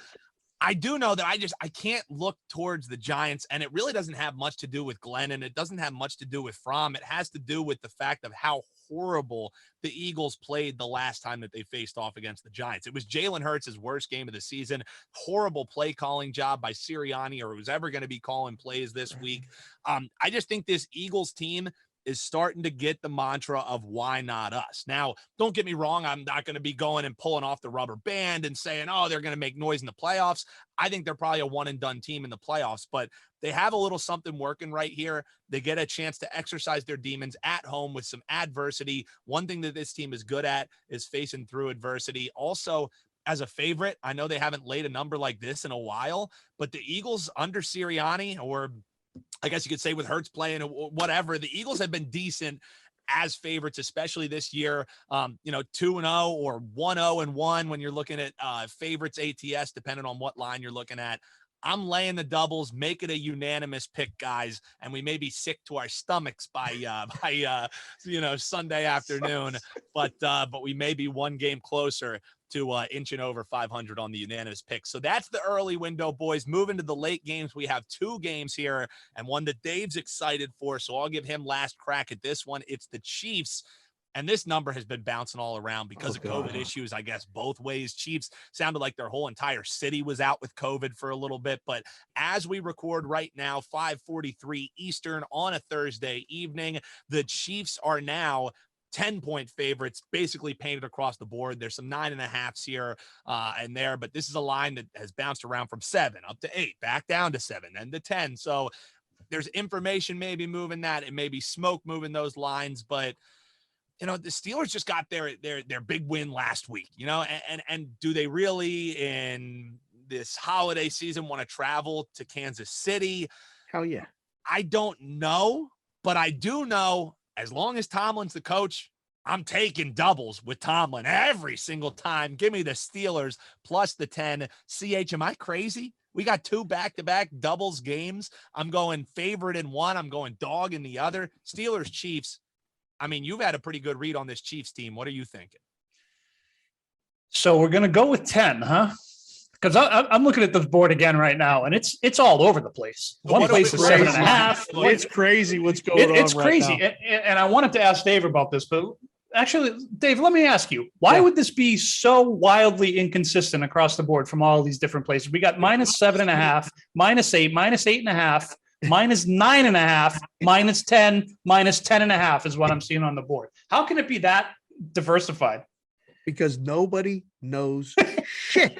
I do know that I can't look towards the Giants, and it really doesn't have much to do with Glennon. It doesn't have much to do with Fromm. It has to do with the fact of how horrible the Eagles played the last time that they faced off against the Giants. It was Jalen Hurts' worst game of the season. Horrible play calling job by Sirianni, or who's ever going to be calling plays this week. I just think this Eagles team is starting to get the mantra of why not us. Now, don't get me wrong. I'm not going to be going and pulling off the rubber band and saying, oh, they're going to make noise in the playoffs. I think they're probably a one and done team in the playoffs, but they have a little something working right here. They get a chance to exercise their demons at home with some adversity. One thing that this team is good at is facing through adversity. Also, as a favorite, I know they haven't laid a number like this in a while, but the Eagles under Sirianni, or I guess you could say with Hurts playing or whatever, the Eagles have been decent as favorites, especially this year. 2-0 or 1-0-1 when you're looking at favorites ATS, depending on what line you're looking at. I'm laying the doubles, make it a unanimous pick, guys, and we may be sick to our stomachs by Sunday afternoon, but we may be one game closer to inching over 500 on the unanimous pick. So that's the early window, boys. Moving to the late games, we have 2 games here and one that Dave's excited for, so I'll give him last crack at this one. It's the Chiefs. And this number has been bouncing all around because of COVID issues, I guess, both ways. Chiefs sounded like their whole entire city was out with COVID for a little bit. But as we record right now, 5:43 Eastern on a Thursday evening, the Chiefs are now 10-point favorites, basically painted across the board. There's some 9.5s here and there, but this is a line that has bounced around from 7 up to 8, back down to 7, and to 10. So there's information maybe moving that. It may be smoke moving those lines, but the Steelers just got their big win last week, and do they really in this holiday season want to travel to Kansas City? Hell yeah. I don't know, but I do know as long as Tomlin's the coach, I'm taking doubles with Tomlin every single time. Give me the Steelers plus the 10. CH, am I crazy? We got 2 back-to-back doubles games. I'm going favorite in one. I'm going dog in the other. Steelers, Chiefs. I mean, you've had a pretty good read on this Chiefs team. What are you thinking? So we're going to go with 10, huh? Because I'm looking at the board again right now, and it's all over the place. One place is 7.5. It's crazy what's going on. It's crazy. And I wanted to ask Dave about this, but actually, Dave, let me ask you, why would this be so wildly inconsistent across the board from all these different places? We got -7.5, -8, -8.5, minus 9.5, minus 10, minus 10.5 is what I'm seeing on the board. How can it be that diversified? Because nobody knows shit.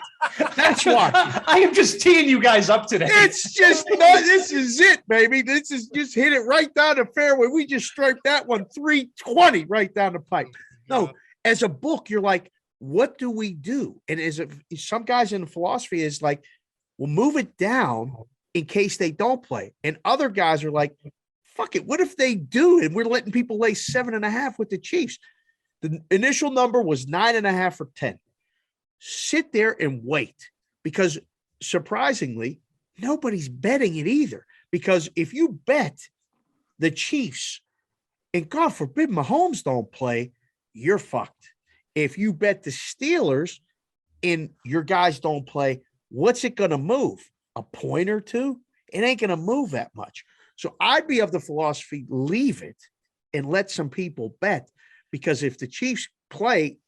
That's why. I am just teeing you guys up today. It's just not, this is it, baby. This is just hit it right down the fairway. We just striped that one 320 right down the pipe. No, as a book, you're like, what do we do? And some guys in the philosophy is like, we'll move it down in case they don't play. And other guys are like, fuck it. What if they do? And we're letting people lay 7.5 with the Chiefs. The initial number was 9.5 or 10. Sit there and wait, because surprisingly, nobody's betting it either. Because if you bet the Chiefs, and God forbid Mahomes don't play, you're fucked. If you bet the Steelers and your guys don't play, what's it going to move? A point or two? It ain't going to move that much. So I'd be of the philosophy, leave it and let some people bet. Because if the Chiefs play,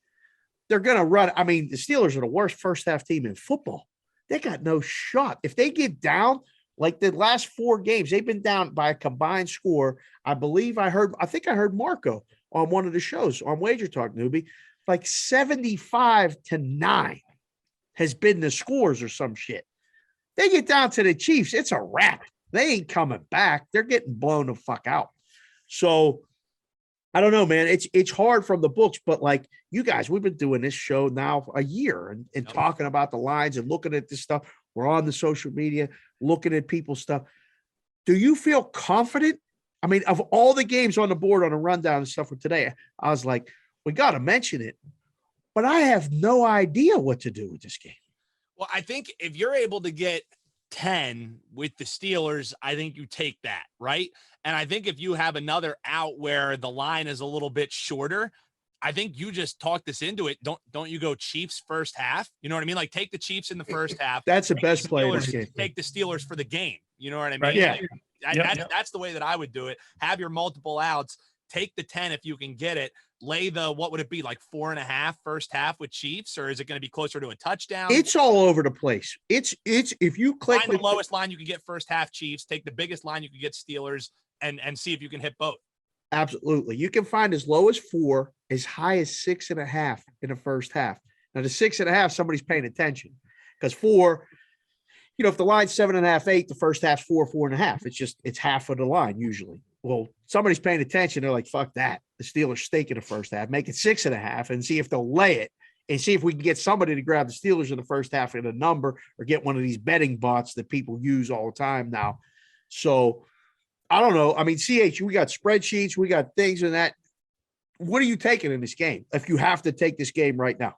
they're going to run. I mean, the Steelers are the worst first half team in football. They got no shot. If they get down, like the last 4 games, they've been down by a combined score. I think I heard Marco on one of the shows on Wager Talk, newbie, like 75-9 has been the scores or some shit. They get down to the Chiefs, it's a wrap. They ain't coming back. They're getting blown the fuck out. So I don't know, man. It's hard from the books, but like you guys, we've been doing this show now for a year and talking about the lines and looking at this stuff. We're on the social media, looking at people's stuff. Do you feel confident? I mean, of all the games on the board on a rundown and stuff for today, I was like, we got to mention it, but I have no idea what to do with this game. Well, I think if you're able to get 10 with the Steelers, I think you take that, right? And I think if you have another out where the line is a little bit shorter, I think you just talk this into it. Don't you go Chiefs first half? You know what I mean? Like take the Chiefs in the first half. That's the best play in this game. Take the Steelers for the game. You know what I mean? Right. Yeah. That's the way that I would do it. Have your multiple outs. Take the 10 if you can get it. Lay the, what would it be, like 4.5 first half with Chiefs, or is it going to be closer to a touchdown? It's all over the place. It's if you click Find the lowest line you can get first half Chiefs, take the biggest line you can get Steelers, and see if you can hit both. Absolutely. You can find as low as 4, as high as 6.5 in the first half. Now the 6.5, somebody's paying attention, because 4, you know, if the line's 7.5, 8, the first half's 4.5. It's half of the line usually. Well, somebody's paying attention. They're like, fuck that. The Steelers stake in the first half, make it 6.5 and see if they'll lay it and see if we can get somebody to grab the Steelers in the first half in a number, or get one of these betting bots that people use all the time now. So I don't know. I mean, CH, we got spreadsheets, we got things and that. What are you taking in this game if you have to take this game right now?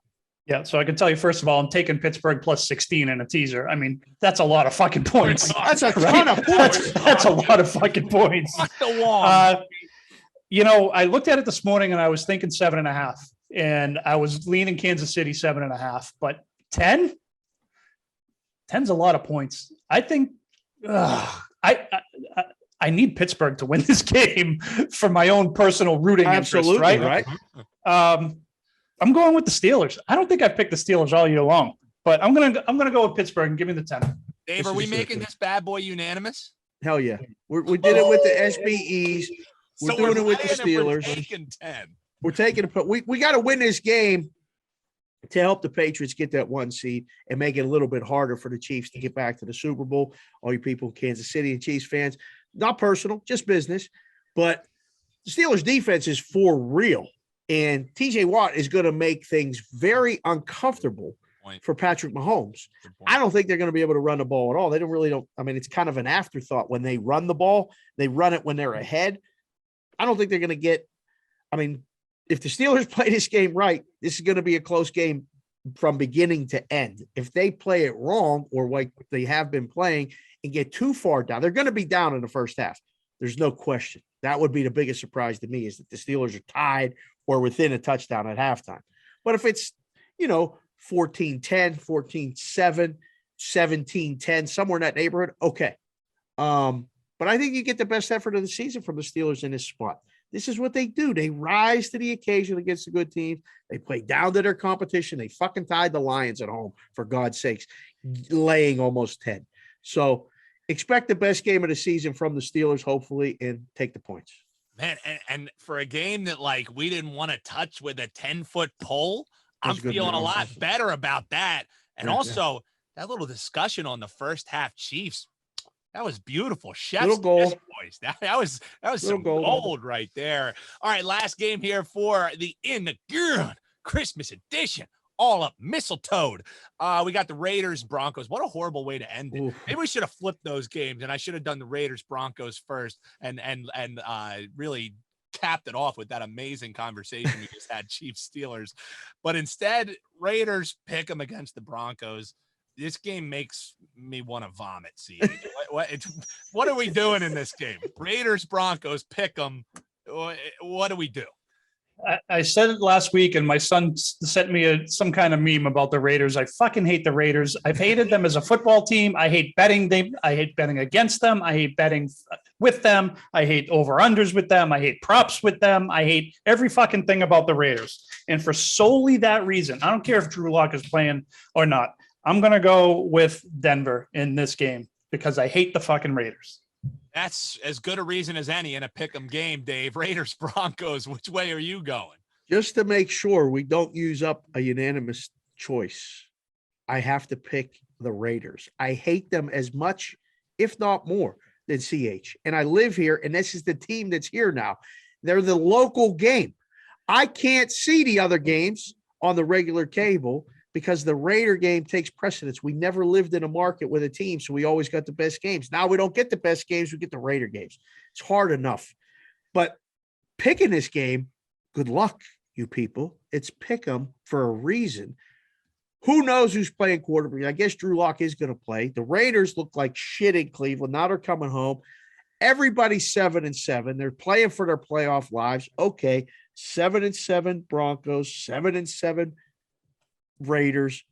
Yeah, so I can tell you, first of all, I'm taking Pittsburgh plus 16 in a teaser. I mean, that's a lot of fucking points. That's a ton of points. That's a lot of fucking points. Fuck the wall. You know, I looked at it this morning and I was thinking 7.5, and I was leaning Kansas City 7.5, but 10? 10's a lot of points. I think I need Pittsburgh to win this game for my own personal rooting interest, right? I'm going with the Steelers. I don't think I've picked the Steelers all year long, but I'm gonna go with Pittsburgh and give me the 10. Dave, are we making this bad boy unanimous? Hell yeah. We did it with the SBEs. We're doing it with the Steelers. We're taking 10. We're taking it. We got to win this game to help the Patriots get that 1 seed and make it a little bit harder for the Chiefs to get back to the Super Bowl. All you people in Kansas City and Chiefs fans, not personal, just business. But the Steelers defense is for real. And TJ Watt is going to make things very uncomfortable for Patrick Mahomes. I don't think they're going to be able to run the ball at all. They don't. I mean, it's kind of an afterthought when they run the ball. They run it when they're ahead. I don't think they're going to get – I mean, if the Steelers play this game right, this is going to be a close game from beginning to end. If they play it wrong, or like they have been playing, and get too far down, they're going to be down in the first half. There's no question. That would be the biggest surprise to me, is that the Steelers are tied or within a touchdown at halftime. But if it's, 14-10, 14-7, 17-10, somewhere in that neighborhood, okay. But I think you get the best effort of the season from the Steelers in this spot. This is what they do. They rise to the occasion against the good teams. They play down to their competition. They fucking tied the Lions at home, for God's sakes, laying almost 10. So expect the best game of the season from the Steelers, hopefully, and take the points. Man, and for a game that like we didn't want to touch with a 10-foot pole, I'm That's good feeling a lot analysis. better about that. And Yeah, also that little discussion on the first half Chiefs, that was beautiful. Chef's Little goal. kiss, boys. That was Little some goal. gold right there. All right, last game here for the In the Good Christmas edition. All up mistletoed. We got the Raiders Broncos. What a horrible way to end it. Oof. Maybe we should have flipped those games, and I should have done the Raiders Broncos first, and really capped it off with that amazing conversation we just had, Chiefs Steelers. But instead, Raiders pick them against the Broncos. This game makes me want to vomit. See, what are we doing in this game? Raiders Broncos pick them. What do we do? I said it last week, and my son sent me some kind of meme about the Raiders. I fucking hate the Raiders. I've hated them as a football team. I hate betting them. I hate betting against them. I hate betting with them. I hate over-unders with them. I hate props with them. I hate every fucking thing about the Raiders. And for solely that reason, I don't care if Drew Lock is playing or not. I'm going to go with Denver in this game because I hate the fucking Raiders. That's as good a reason as any in a pick'em game, Dave. Raiders Broncos. Which way are you going? Just to make sure we don't use up a unanimous choice, I have to pick the Raiders. I hate them as much, if not more, than CH. And I live here, and this is the team that's here now. They're the local game. I can't see the other games on the regular cable because the Raider game takes precedence. We never lived in a market with a team, so we always got the best games. Now we don't get the best games, we get the Raider games. It's hard enough. But picking this game, good luck, you people. It's pick 'em for a reason. Who knows who's playing quarterback? I guess Drew Lock is going to play. The Raiders look like shit in Cleveland. Now they're coming home. Everybody's 7-7. They're playing for their playoff lives. Okay, 7-7 Broncos, 7-7 Raiders.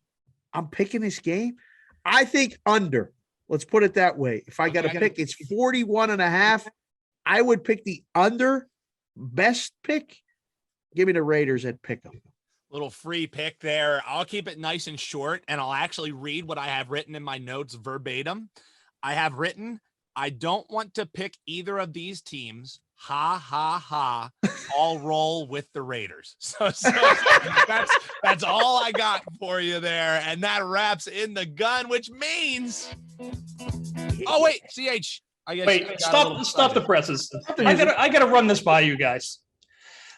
I'm picking this game. I think under. Let's put it that way. If I got to pick, it's 41.5. I would pick the under. Best pick. Give me the Raiders at pick 'em. Little free pick there. I'll keep it nice and short, and I'll actually read what I have written in my notes verbatim. I have written, I don't want to pick either of these teams. Ha, ha, ha. I'll roll with the Raiders. So that's all I got for you there. And that wraps in the gun, which means, oh, wait, CH. I guess Wait, stop the presses. I gotta run this by you guys.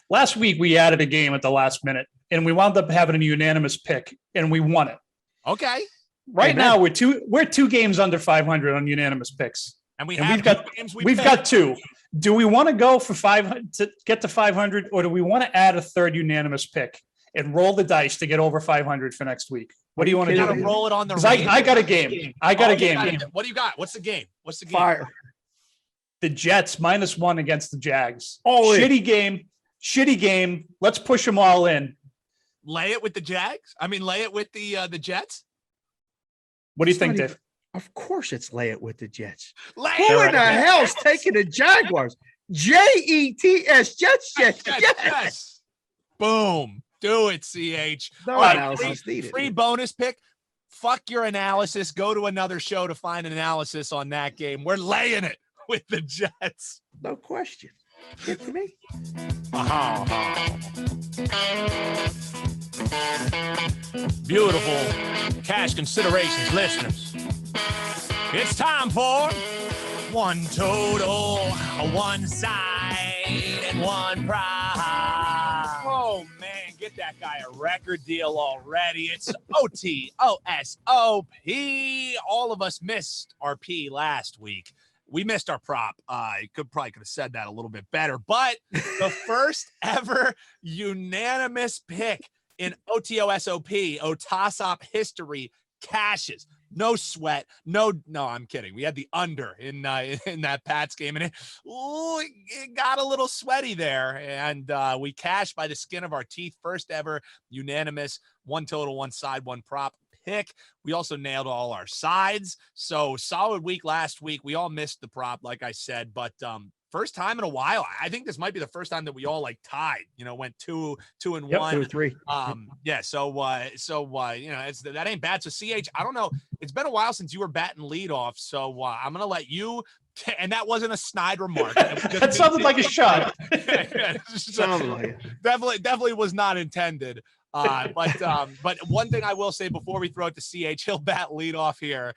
Last week we added a game at the last minute, and we wound up having a unanimous pick, and we won it. Okay. Right now we're two games under 500 on unanimous picks, and we've got two. Do we want to go for 500 to get to 500, or do we want to add a third unanimous pick and roll the dice to get over 500 for next week? What do you want to do? Roll it on the. I got a game. I got a game. What do you got? What's the game? Fire. The Jets -1 against the Jags. Oh, Shitty game. Let's push them all in. Lay it with the Jags. I mean, lay it with the Jets. What do you think, Dave? Of course, it's lay it with the Jets. Who Who in the hell's taking the Jaguars? Jets, Jets. Boom. Do it, CH. No analysis needed. Free bonus pick. Fuck your analysis. Go to another show to find an analysis on that game. We're laying it with the Jets. No question. Get to me. Beautiful cash considerations, listeners. It's time for one total, one side, and one prize. Oh, man, get that guy a record deal already. It's OTOSOP. All of us missed our P last week. We missed our prop. I could have said that a little bit better, but the first ever unanimous pick in OTOSOP, OTOSOP history cashes. No sweat. No, I'm kidding. We had the under in that Pats game, and it got a little sweaty there, and we cashed by the skin of our teeth. First ever unanimous, one total, one side, one prop pick. We also nailed all our sides. So solid week last week. We all missed the prop, like I said, but first time in a while. I think this might be the first time that we all like tied, went 2-1. 2-3. Yeah. So, that ain't bad. So CH, I don't know. It's been a while since you were batting leadoff. So I'm going to let you, and that wasn't a snide remark. That sounded like a shot. Sounded like it. Definitely was not intended. But one thing I will say before we throw it to CH, he'll bat leadoff here.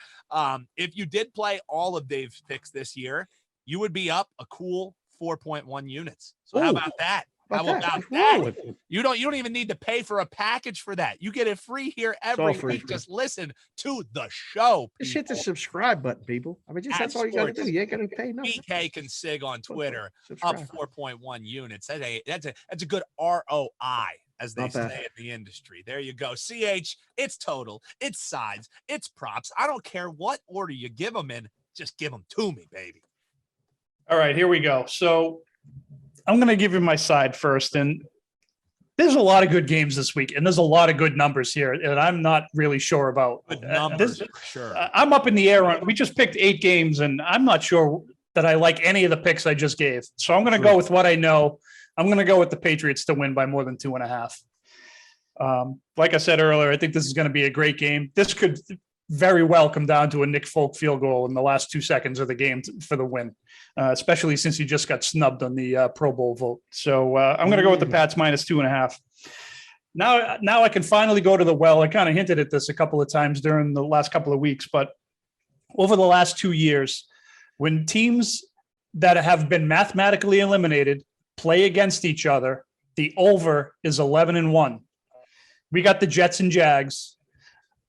If you did play all of Dave's picks this year, you would be up a cool 4.1 units. So how about that? How about that? You don't even need to pay for a package for that. You get it free here every week. Just listen to the show. Just hit the subscribe button, people. I mean, that's all you got to do. You ain't got to pay nothing. BK Consig on Twitter, up 4.1 units. That's a good ROI, as they say in the industry. There you go. CH, it's total, it's sides, it's props. I don't care what order you give them in. Just give them to me, baby. All right, here we go. So I'm going to give you my side first. And there's a lot of good games this week, and there's a lot of good numbers here, and I'm not really sure about. Good numbers, for sure. I'm up in the air on. We just picked 8 games, and I'm not sure that I like any of the picks I just gave. So I'm going to go with what I know. I'm going to go with the Patriots to win by more than 2.5. Like I said earlier, I think this is going to be a great game. This could very well come down to a Nick Folk field goal in the last 2 seconds of the game for the win, especially since he just got snubbed on the Pro Bowl vote. So I'm going to go with the Pats minus 2.5. Now I can finally go to the well. I kind of hinted at this a couple of times during the last couple of weeks, but over the last 2 years, when teams that have been mathematically eliminated play against each other, the over is 11-1. We got the Jets and Jags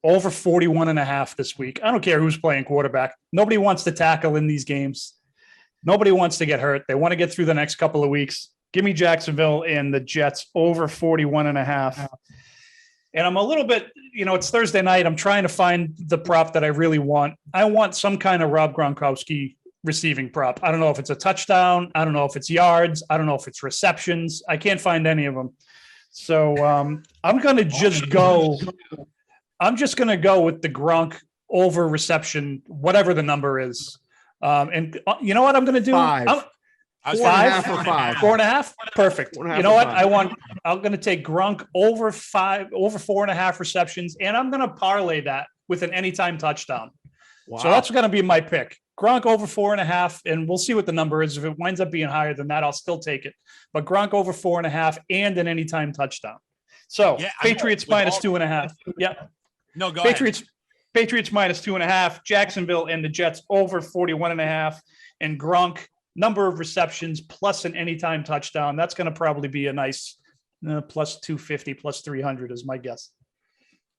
over 41.5 this week. I don't care who's playing quarterback. Nobody wants to tackle in these games. Nobody wants to get hurt. They want to get through the next couple of weeks. Give me Jacksonville and the Jets over 41.5. And I'm a little bit, it's Thursday night. I'm trying to find the prop that I really want. I want some kind of Rob Gronkowski receiving prop. I don't know if it's a touchdown. I don't know if it's yards. I don't know if it's receptions. I can't find any of them. So I'm going to just go. I'm just going to go with the Gronk over reception, whatever the number is. And you know what I'm going to do? 5. 4.5 or 5. 4.5. Perfect. 4.5 You know what? 5. I'm going to take Gronk over 4.5 receptions, and I'm going to parlay that with an anytime touchdown. Wow. So that's going to be my pick. Gronk over 4.5, and we'll see what the number is. If it winds up being higher than that, I'll still take it. But Gronk over 4.5 and an anytime touchdown. So Patriots minus 2.5. Yeah. No, go ahead. Patriots minus 2.5. Jacksonville and the Jets over 41.5. And Gronk, number of receptions plus an anytime touchdown. That's going to probably be a nice plus 250, plus 300 is my guess.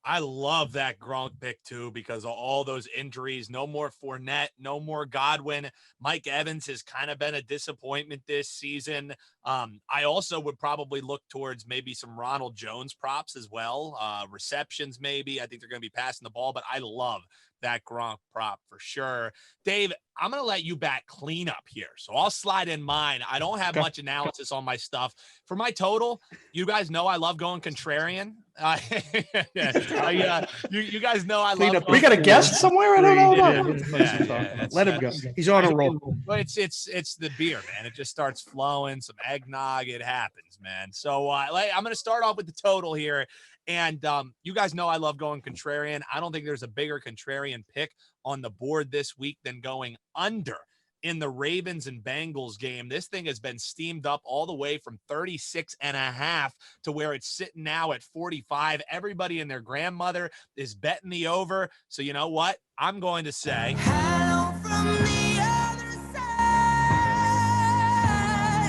I love that Gronk pick too, because of all those injuries. No more Fournette, no more Godwin. Mike Evans has kind of been a disappointment this season. I also would probably look towards maybe some Ronald Jones props as well. Receptions, maybe. I think they're going to be passing the ball, but I love that Gronk prop for sure. Dave, I'm going to let you bat cleanup here. So I'll slide in mine. I don't have much analysis on my stuff. For my total, you guys know I love going contrarian. You guys know I love. We got a guest somewhere. I don't know about. Let him go. He's on a roll. But it's the beer, man. It just starts flowing. Some eggnog. It happens, man. So I'm going to start off with the total here. And you guys know I love going contrarian. I don't think there's a bigger contrarian pick on the board this week than going under in the Ravens and Bengals game. This thing has been steamed up all the way from 36.5 to where it's sitting now at 45. Everybody and their grandmother is betting the over. So you know what? I'm going to say, hello from the other side.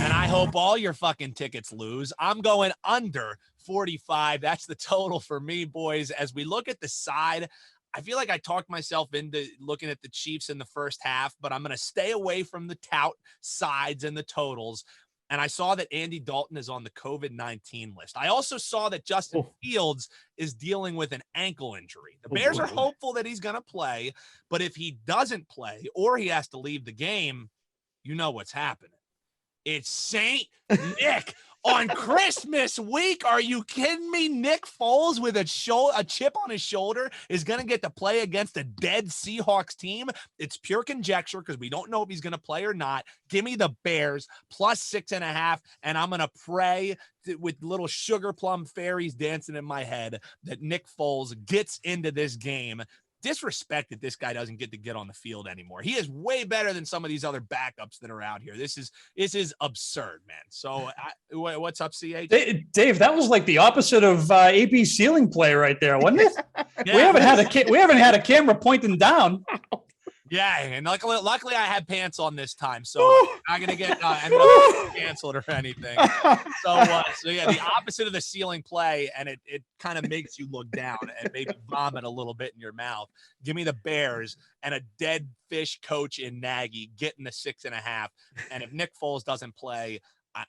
And I hope all your fucking tickets lose. I'm going under 45. That's the total for me, boys. As we look at the side, I feel like I talked myself into looking at the Chiefs in the first half, but I'm going to stay away from the tout sides and the totals. And I saw that Andy Dalton is on the COVID-19 list. I also saw that Justin Fields is dealing with an ankle injury. The Bears are hopeful that he's going to play, but if he doesn't play or he has to leave the game, you know what's happening. It's St. Nick on Christmas week. Are you kidding me? Nick Foles with a chip on his shoulder is going to get to play against a dead Seahawks team. It's pure conjecture because we don't know if he's going to play or not. Give me the Bears plus 6.5, and I'm going to pray with little sugar plum fairies dancing in my head that Nick Foles gets into this game. Disrespect that this guy doesn't get on the field anymore. He is way better than some of these other backups that are out here. This is absurd, man. So what's up, CH? Dave, that was like the opposite of AP ceiling play right there, wasn't it? Yeah. We haven't had a camera pointing down. Yeah, and luckily I had pants on this time, so I'm not gonna get ended up canceled or anything. So yeah, the opposite of the ceiling play, and it kind of makes you look down and maybe vomit a little bit in your mouth. Give me the Bears and a dead fish coach in Nagy getting the 6.5. And if Nick Foles doesn't play,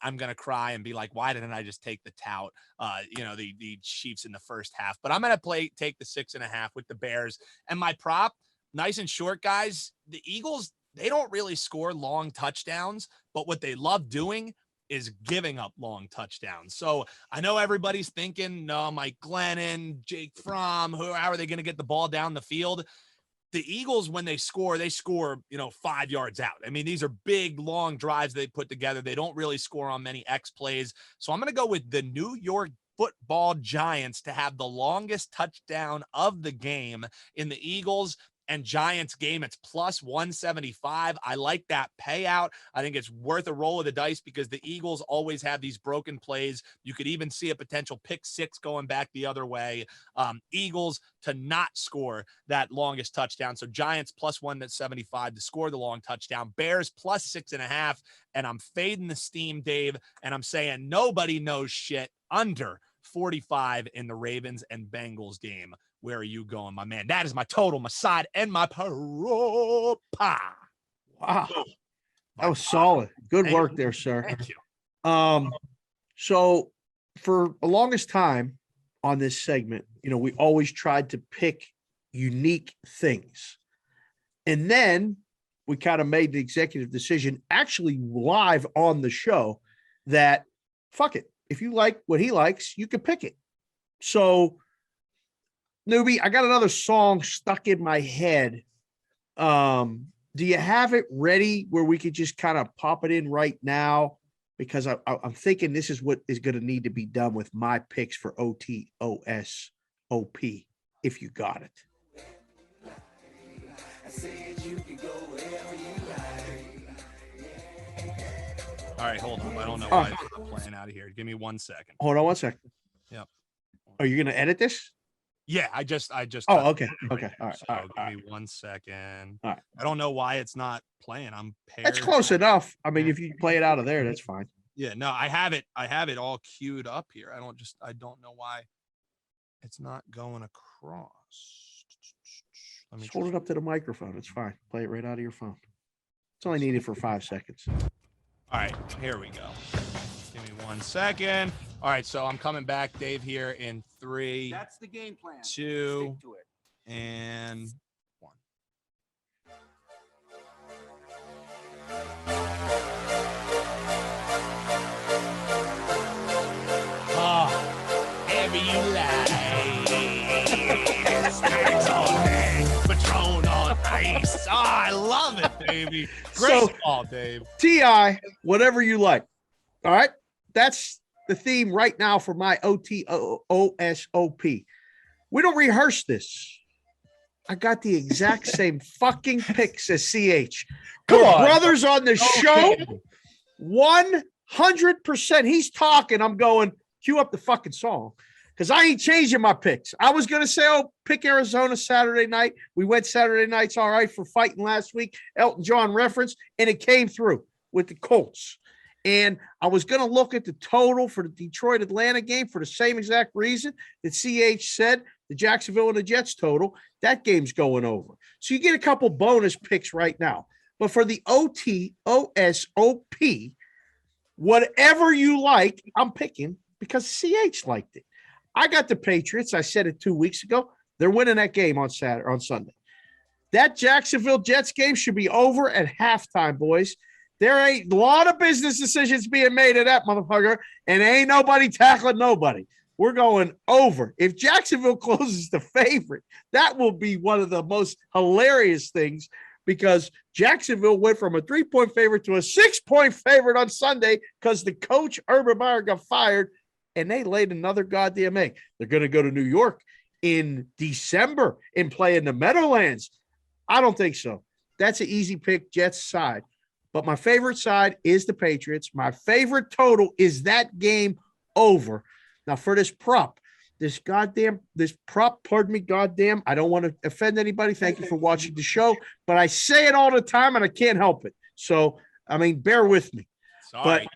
I'm going to cry and be like, why didn't I just take the tout, the Chiefs in the first half? But I'm going to take the 6.5 with the Bears. And my prop, nice and short, guys. The Eagles, they don't really score long touchdowns, but what they love doing is giving up long touchdowns. So I know everybody's thinking, no, Mike Glennon, Jake Fromm, how are they going to get the ball down the field? The Eagles, when they score, 5 yards out. I mean, these are big, long drives they put together. They don't really score on many X plays. So I'm going to go with the New York Football Giants to have the longest touchdown of the game in the Eagles and Giants game. It's plus 175. I like that payout. I think it's worth a roll of the dice because the Eagles always have these broken plays. You could even see a potential pick six going back the other way. Eagles to not score that longest touchdown. So Giants plus 175 to score the long touchdown. Bears plus 6.5. And I'm fading the steam, Dave. And I'm saying nobody knows shit under 45 in the Ravens and Bengals game. Where are you going, my man? That is my total, my side, and my pro. Wow. That was solid. Good work there, sir. Thank you. So for the longest time on this segment, we always tried to pick unique things. And then we kind of made the executive decision actually live on the show that fuck it. If you like what he likes, you can pick it. So Newbie, I got another song stuck in my head. Do you have it ready where we could just kind of pop it in right now? Because I'm thinking this is what is going to need to be done with my picks for OTOSOP, if you got it. All right, hold on. I don't know why it's not playing out of here. Give me 1 second. Hold on 1 second. Yep. Are you going to edit this? Yeah, I just. Oh, okay. Okay. All right. So All right. give me 1 second. All right. I don't know why it's not playing. I'm paired. That's close enough. I mean, if you play it out of there, that's fine. Yeah, no, I have it all queued up here. I don't know why it's not going across. Let me Just hold it up to the microphone. It's fine. Play it right out of your phone. It's only needed for 5 seconds. All right, here we go. Give me 1 second. All right, so I'm coming back, Dave, here in 3. That's the game plan. 2, Stick to it. and 1. Ever you like. Snacks on deck, Patron on ice. Oh, I love it, baby. Great call, Dave. TI, whatever you like. All right. That's the theme right now for my OTOSOP. We don't rehearse this. I got the exact same fucking picks as CH. Come We're on. brothers on the show. 100%. He's talking. I'm going, cue up the fucking song. Because I ain't changing my picks. I was going to say, pick Arizona Saturday night. We went Saturday nights all right for fighting last week. Elton John reference. And it came through with the Colts. And I was going to look at the total for the Detroit-Atlanta game for the same exact reason that CH said, the Jacksonville and the Jets total. That game's going over. So you get a couple bonus picks right now. But for the OTOSOP, whatever you like, I'm picking because CH liked it. I got the Patriots. I said it 2 weeks ago. They're winning that game on Sunday. That Jacksonville Jets game should be over at halftime, boys. There ain't a lot of business decisions being made at that motherfucker, and ain't nobody tackling nobody. We're going over. If Jacksonville closes the favorite, that will be one of the most hilarious things, because Jacksonville went from a 3-point favorite to a 6-point favorite on Sunday because the coach, Urban Meyer, got fired, and they laid another goddamn egg. They're going to go to New York in December and play in the Meadowlands. I don't think so. That's an easy pick, Jets side. But my favorite side is the Patriots. My favorite total is that game over. Now, for this prop, goddamn, I don't want to offend anybody. Thank you for watching the show. But I say it all the time, and I can't help it. So, I mean, bear with me. Sorry. But,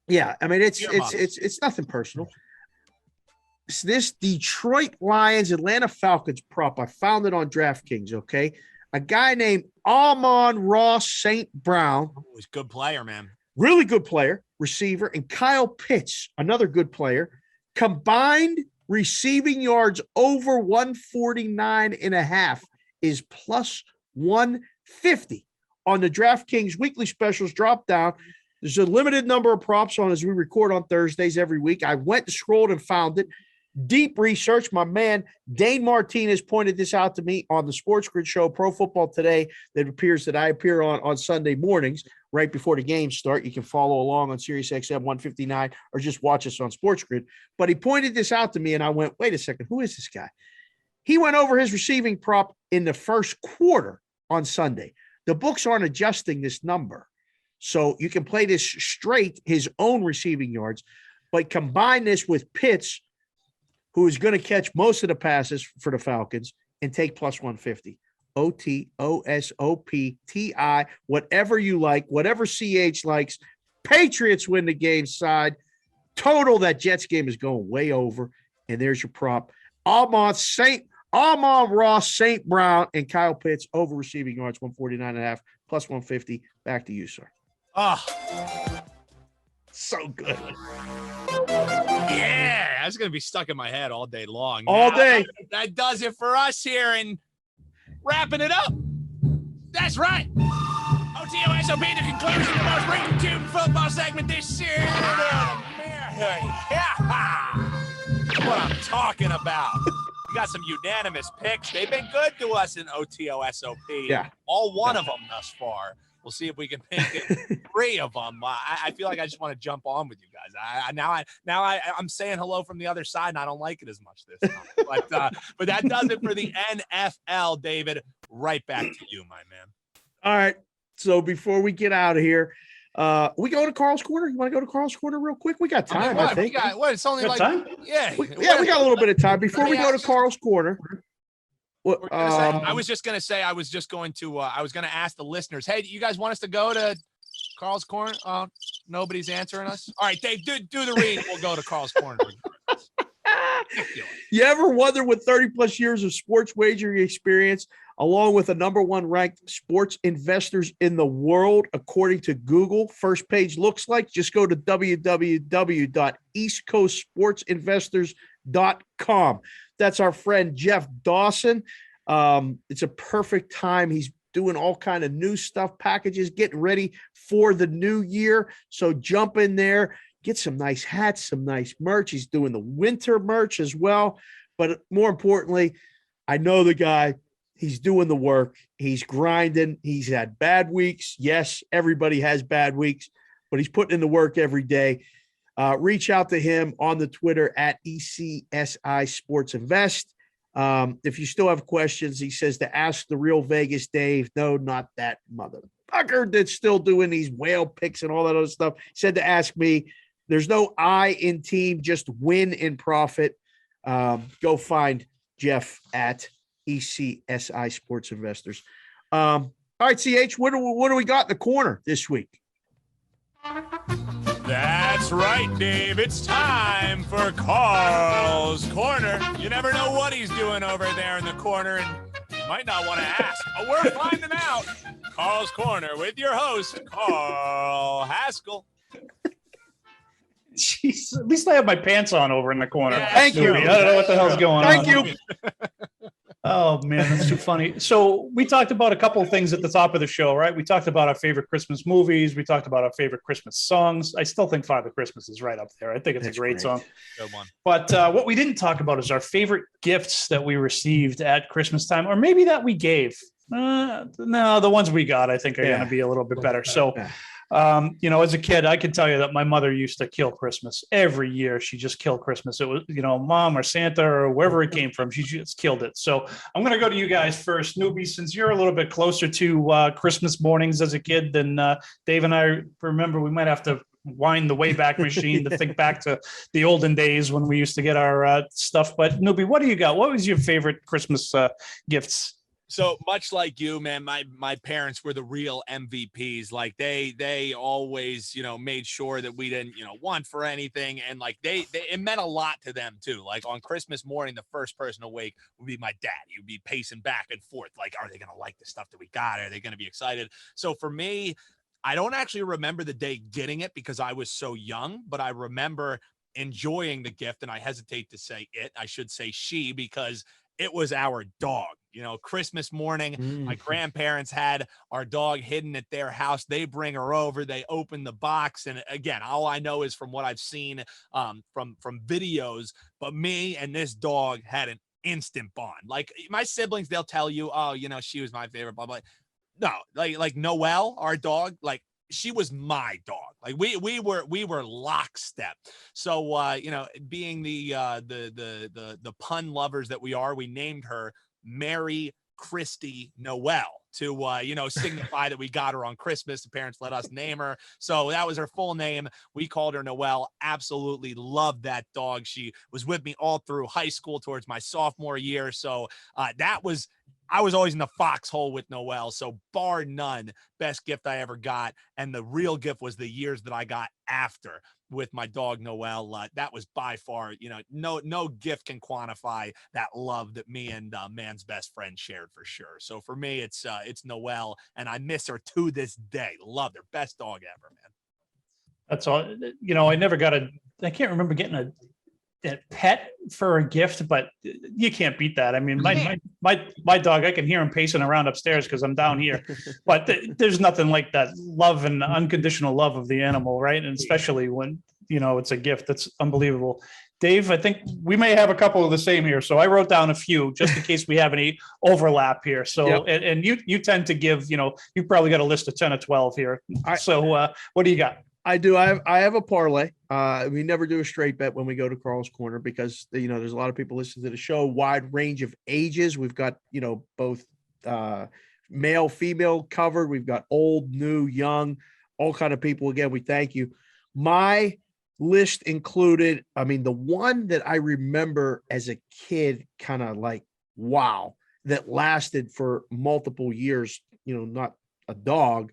yeah, I mean, it's nothing personal. This Detroit Lions, Atlanta Falcons prop, I found it on DraftKings, okay? A guy named Amon-Ra St. Brown. Oh, he's a good player, man. Really good player, receiver, and Kyle Pitts, another good player. Combined receiving yards over 149.5 is plus 150 on the DraftKings weekly specials drop down. There's a limited number of props on as we record on Thursdays every week. I went and scrolled and found it. Deep research. My man, Dane Martinez, pointed this out to me on the Sports Grid show, Pro Football Today, that appears that I appear on Sunday mornings right before the games start. You can follow along on SiriusXM 159 or just watch us on Sports Grid. But he pointed this out to me, and I went, wait a second, who is this guy? He went over his receiving prop in the first quarter on Sunday. The books aren't adjusting this number. So you can play this straight, his own receiving yards, but combine this with Pitts, who is going to catch most of the passes for the Falcons, and take plus 150. OTOSOPTI, whatever you like, whatever CH likes. Patriots win the game side. Total, that Jets game is going way over. And there's your prop. Amon-Ra St. Brown and Kyle Pitts over receiving yards, 149.5 plus 150. Back to you, sir. Oh, So good. yeah. That's going to be stuck in my head all day long. All day. That does it for us here, and wrapping it up. That's right. OTOSOB, the conclusion of the most ring-tuned football segment this year. Yeah. That's what I'm talking about. We got some unanimous picks. They've been good to us in OTOSOP. Yeah. All one of them thus far. We'll see if we can pick it 3 of them. I feel like I just want to jump on with you guys. I'm saying hello from the other side, and I don't like it as much this time. But that does it for the NFL, David. Right back to you, my man. All right. So before we get out of here, we go to Carl's Corner. You want to go to Carl's Corner real quick? We got time, I think. It's only Got like time? Yeah. We got a little bit of time before we go to Carl's Corner. I was just going to ask the listeners, hey, do you guys want us to go to Carl's Corner? Nobody's answering us. All right, Dave, do the read. We'll go to Carl's Corner. You ever wonder what 30 plus years of sports wagering experience, along with the number 1 ranked sports investors in the world, according to Google, first page looks like? Just go to www.eastcoastsportsinvestors.com. That's our friend Jeff Dawson. It's a perfect time. He's doing all kind of new stuff, packages, getting ready for the new year. So jump in there, get some nice hats, some nice merch. He's doing the winter merch as well. But more importantly, I know the guy. He's doing the work. He's grinding. He's had bad weeks. Yes, everybody has bad weeks, but he's putting in the work every day. Reach out to him on the Twitter at ECSI Sports Invest. If you still have questions, he says to ask the real Vegas Dave. No, not that motherfucker that's still doing these whale picks and all that other stuff. He said to ask me. There's no I in team, just win in profit. Go find Jeff at ECSI Sports Investors. All right, CH, what do we got in the corner this week? That's right, Dave. It's time for Carl's Corner. You never know what he's doing over there in the corner, and you might not want to ask, but we're finding out. Carl's Corner with your host, Carl Hascall. Jeez, at least I have my pants on over in the corner. Yeah, Thank you. I don't know what the hell's going on. Thank you. Oh man, that's too funny. So we talked about a couple of things at the top of the show, right? We talked about our favorite Christmas movies. We talked about our favorite Christmas songs. I still think Father Christmas is right up there. I think it's a great song. Good one. But what we didn't talk about is our favorite gifts that we received at Christmas time, or maybe that we gave. No, the ones we got, I think, are going to be a little bit better. So, as a kid, I can tell you that my mother used to kill Christmas every year. She just killed Christmas. It was, mom or Santa or wherever it came from. She just killed it. So I'm going to go to you guys first. Newbie, since you're a little bit closer to Christmas mornings as a kid than Dave and I remember, we might have to wind the Wayback Machine to think back to the olden days when we used to get our stuff. But Newbie, what do you got? What was your favorite Christmas gifts? So much like you, man, my parents were the real MVPs. Like they always, made sure that we didn't, want for anything. And like it meant a lot to them too. Like on Christmas morning, the first person awake would be my dad. He'd be pacing back and forth. Like, are they going to like the stuff that we got? Are they going to be excited? So for me, I don't actually remember the day getting it because I was so young, but I remember enjoying the gift. And I hesitate to say it. I should say she, because it was our dog. Christmas morning, my grandparents had our dog hidden at their house. They bring her over, they open the box. And again, all I know is from what I've seen from videos, but me and this dog had an instant bond. Like my siblings, they'll tell you, oh, she was my favorite, blah, blah. No, like Noelle, our dog, like she was my dog. Like we were lockstep. So being the pun lovers that we are, we named her Mary Christy Noel to signify that we got her on Christmas. The parents let us name her, so that was her full name. We called her Noel. Absolutely loved that dog. She was with me all through high school towards my sophomore year. So I was always in the foxhole with Noel. So bar none, best gift I ever got. And the real gift was the years that I got after with my dog Noel. That was by far, no gift can quantify that love that me and man's best friend shared for sure. So for me, it's Noel, and I miss her to this day. Loved her, best dog ever, man. That's all. I never got I can't remember getting a pet for a gift, but you can't beat that. I mean, my dog, I can hear him pacing around upstairs because I'm down here, but there's nothing like that love and unconditional love of the animal, right? And especially when it's a gift. That's unbelievable. Dave, I think we may have a couple of the same here, so I wrote down a few just in case we have any overlap here. So and you tend to give, you probably got a list of 10 or 12 here. So what do you got? I do. I have a parlay. We never do a straight bet when we go to Carl's Corner because, there's a lot of people listening to the show, wide range of ages. We've got, both male, female covered. We've got old, new, young, all kind of people. Again, we thank you. My list included, the one that I remember as a kid, kind of like, wow, that lasted for multiple years, not a dog,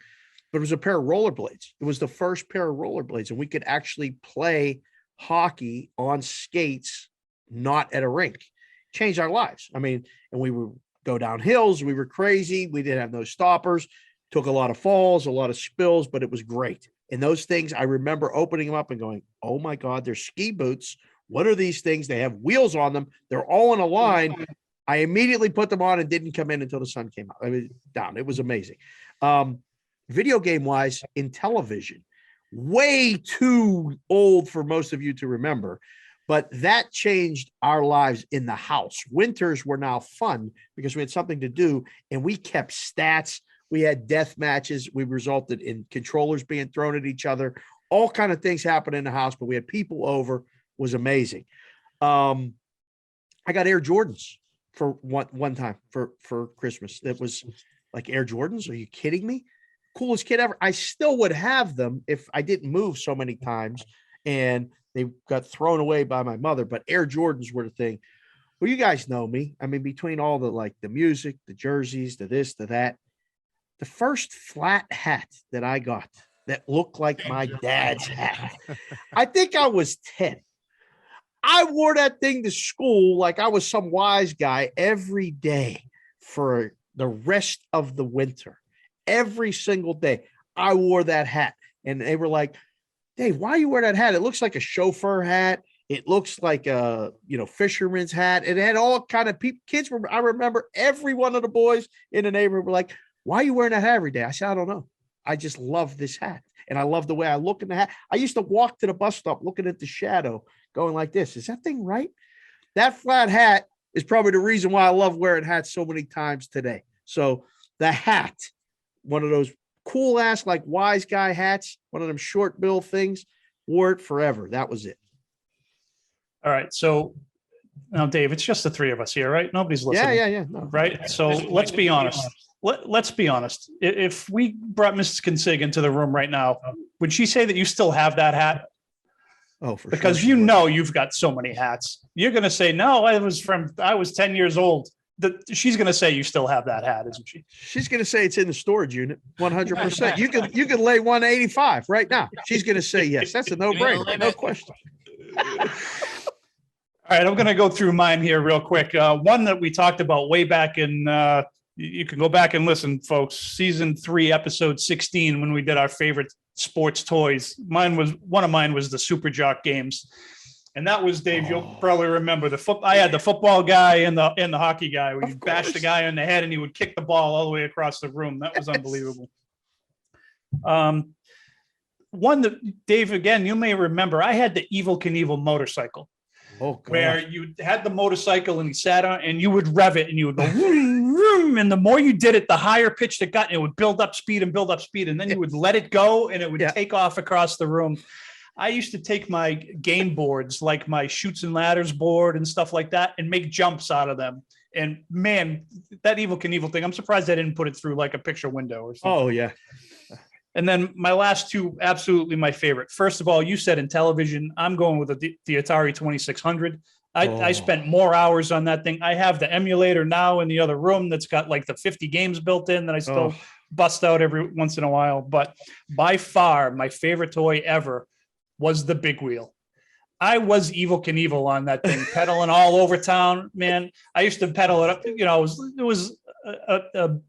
but it was a pair of rollerblades. It was the first pair of rollerblades, and we could actually play hockey on skates, not at a rink. Changed our lives. And we would go down hills. We were crazy. We didn't have no stoppers. Took a lot of falls, a lot of spills, but it was great. And those things, I remember opening them up and going, oh my God, they're ski boots. What are these things? They have wheels on them. They're all in a line. I immediately put them on and didn't come in until the sun came out. Down. It was amazing. Video game wise, in television, way too old for most of you to remember, but that changed our lives in the house. Winters were now fun because we had something to do and we kept stats. We had death matches. We resulted in controllers being thrown at each other, all kind of things happened in the house, but we had people over. It was amazing. I got Air Jordans for one time for Christmas. That was like, Air Jordans. Are you kidding me? Coolest kid ever. I still would have them if I didn't move so many times and they got thrown away by my mother, but Air Jordans were the thing. Well, you guys know me. Between all the music, the jerseys, the this, the that, the first flat hat that I got that looked like my dad's hat, I think I was 10. I wore that thing to school like I was some wise guy every day for the rest of the winter. Every single day, I wore that hat. And they were like, Dave, why you wear that hat? It looks like a chauffeur hat. It looks like a, fisherman's hat. It had all kind of people, kids. I remember every one of the boys in the neighborhood were like, "Why are you wearing that hat every day?" I said, "I don't know. I just love this hat. And I love the way I look in the hat." I used to walk to the bus stop looking at the shadow going like this. Is that thing right? That flat hat is probably the reason why I love wearing hats so many times today. So the hat, one of those cool ass, like wise guy hats, one of them short bill things, wore it forever. That was it. All right. So now, Dave, it's just the three of us here, right? Nobody's listening. Yeah. No. Right. So let's be honest. Let's be honest. If we brought Mrs. Consig into the room right now, would she say that you still have that hat? Oh, for Because sure. you've got so many hats. You're going to say, no, I was 10 years old. She's going to say you still have that hat, isn't she? She's going to say it's in the storage unit, 100%. You can lay 185 right now. She's going to say yes. That's a no-brainer, no question. All right, I'm going to go through mine here real quick. One that we talked about way back in, you can go back and listen, folks, season 3, episode 16, when we did our favorite sports toys. One of mine was the Super Jock games. And that was, Dave, you'll probably remember I had the football guy and the hockey guy where you bash the guy in the head and he would kick the ball all the way across the room. That was unbelievable. One that, Dave, again, you may remember, I had the Evel Knievel motorcycle. Oh, God. Where you had the motorcycle and you sat on and you would rev it and you would go vroom, vroom, and the more you did it, the higher pitch it got, and it would build up speed, and then you would let it go and it would take off across the room. I used to take my game boards, like my Chutes and Ladders board and stuff like that, and make jumps out of them. And man, that Evel Knievel thing, I'm surprised I didn't put it through like a picture window or something. Oh, yeah. And then my last two, absolutely my favorite. First of all, you said in television, I'm going with the Atari 2600. I spent more hours on that thing. I have the emulator now in the other room that's got like the 50 games built in that I still bust out every once in a while. But by far, my favorite toy ever was the big wheel. I was Evel Knievel on that thing, pedaling all over town, man. I used to pedal it up. It was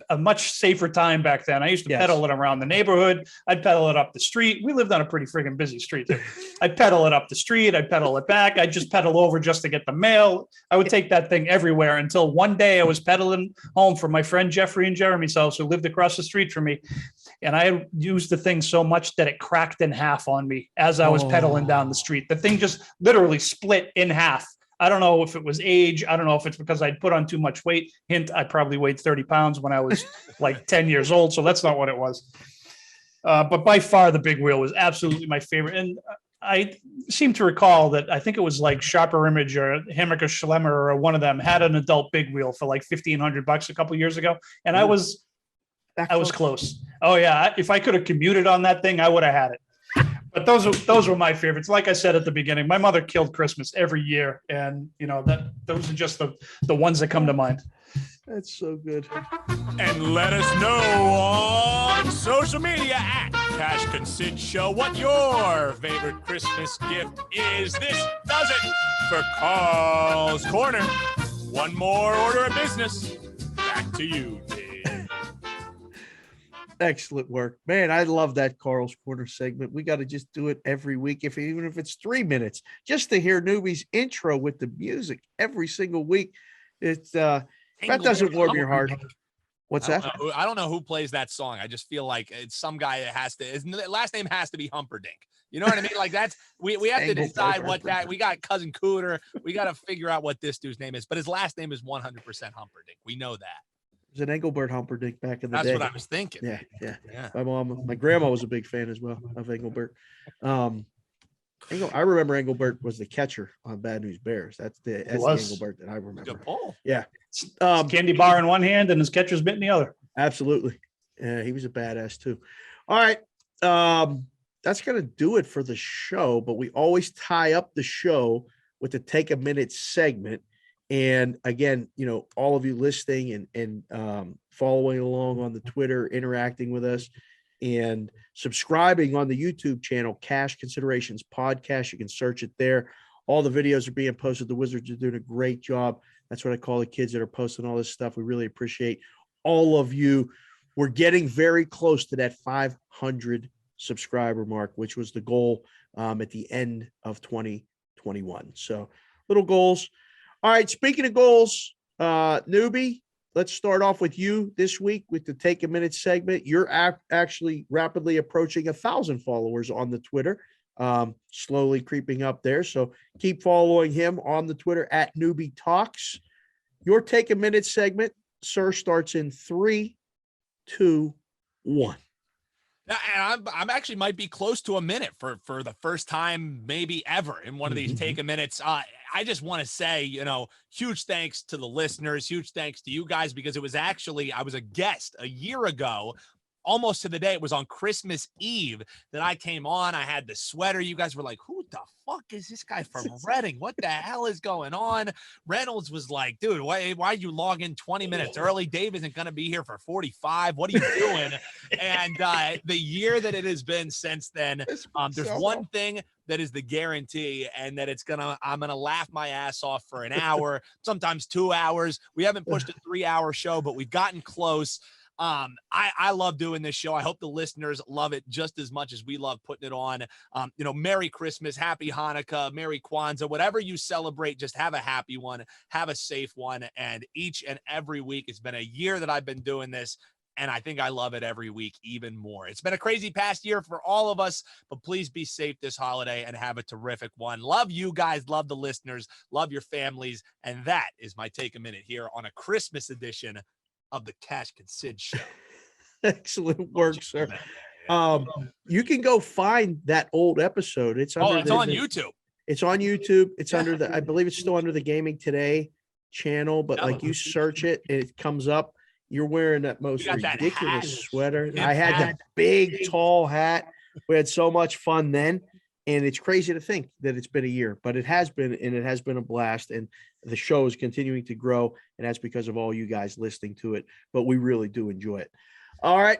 a much safer time back then. I used to pedal it around the neighborhood. I'd pedal it up the street. We lived on a pretty friggin' busy street too. I'd pedal it up the street. I'd pedal it back. I'd just pedal over just to get the mail. I would take that thing everywhere until one day I was pedaling home from my friend Jeffrey and Jeremy's house, who lived across the street from me. And I used the thing so much that it cracked in half on me as I was pedaling down the street. The thing just literally split in half. I don't know if it was age. I don't know if it's because I'd put on too much weight. Hint, I probably weighed 30 pounds when I was like 10 years old. So that's not what it was. But by far, the big wheel was absolutely my favorite. And I seem to recall that I think it was like Sharper Image or Hammaker Schlemmer or one of them had an adult big wheel for like $1,500 a couple years ago. And I was close. Oh, yeah. If I could have commuted on that thing, I would have had it. But those were my favorites. Like I said at the beginning, my mother killed Christmas every year, and those are just the ones that come to mind. That's so good. And let us know on social media at Cash Consid Show what your favorite Christmas gift is. This does it for Carl's Corner. One more order of business. Back to you, Dave. Excellent work, man. I love that Carl's Corner segment. We got to just do it every week, even if it's 3 minutes, just to hear Newbie's intro with the music every single week. It's that doesn't warm your heart. What's that? I don't know who plays that song. I just feel like it's some guy that has to. His last name has to be Humperdinck. You know what I mean? Like that's we have to decide what that. We got Cousin Cooter. We got to figure out what this dude's name is. But his last name is 100% Humperdinck. We know that. It was an Engelbert Humperdinck back in the day. That's what I was thinking. Yeah. My grandma was a big fan as well of Engelbert. I remember Engelbert was the catcher on Bad News Bears. That's the Engelbert that I remember. Good pull. Yeah. Candy bar in one hand and his catcher's mitt in the other. Absolutely. Yeah, he was a badass too. All right. That's going to do it for the show, but we always tie up the show with the Take a Minute segment. And again, all of you listening and following along on the Twitter, interacting with us, and subscribing on the YouTube channel, Cash Considerations Podcast. You can search it there. All the videos are being posted. The Wizards are doing a great job. That's what I call the kids that are posting all this stuff. We really appreciate all of you. We're getting very close to that 500 subscriber mark, which was the goal at the end of 2020. 2021. So little goals. All right. Speaking of goals, newbie, let's start off with you this week with the Take a Minute segment. You're actually rapidly approaching 1,000 followers on the Twitter, slowly creeping up there. So keep following him on the Twitter at Newbie Talks. Your Take a Minute segment, sir, starts in 3, 2, 1. And I'm actually might be close to a minute for the first time maybe ever in one of these Take a Minutes. I just want to say, huge thanks to the listeners, huge thanks to you guys, because it was actually, I was a guest a year ago, almost to the day. It was on Christmas Eve that I came on. I had the sweater. You guys were like, who the fuck is this guy from Reading? What the hell is going on? Reynolds was like, dude, why'd you log in 20 minutes early? Dave isn't going to be here for 45. What are you doing? And the year that it has been since then, there's one thing that is the guarantee, and that I'm going to laugh my ass off for an hour, sometimes 2 hours. We haven't pushed a 3-hour show, but we've gotten close. I love doing this show. I hope the listeners love it just as much as we love putting it on. Merry Christmas, Happy Hanukkah, Merry Kwanzaa, whatever you celebrate, just have a happy one, have a safe one. And each and every week, it's been a year that I've been doing this, and I think I love it every week even more. It's been a crazy past year for all of us, but please be safe this holiday and have a terrific one. Love you guys, love the listeners, love your families. And that is my Take a Minute here on a Christmas edition of the Cash and Sid Show. Excellent work, sir. You can go find that old episode. It's on YouTube. It's on YouTube. It's under I believe it's still under the Gaming Today channel, but like you search it and it comes up. You're wearing that most ridiculous sweater. I had that big tall hat. We had so much fun then. And it's crazy to think that it's been a year, but it has been, and it has been a blast. And the show is continuing to grow, and that's because of all you guys listening to it. But we really do enjoy it. All right.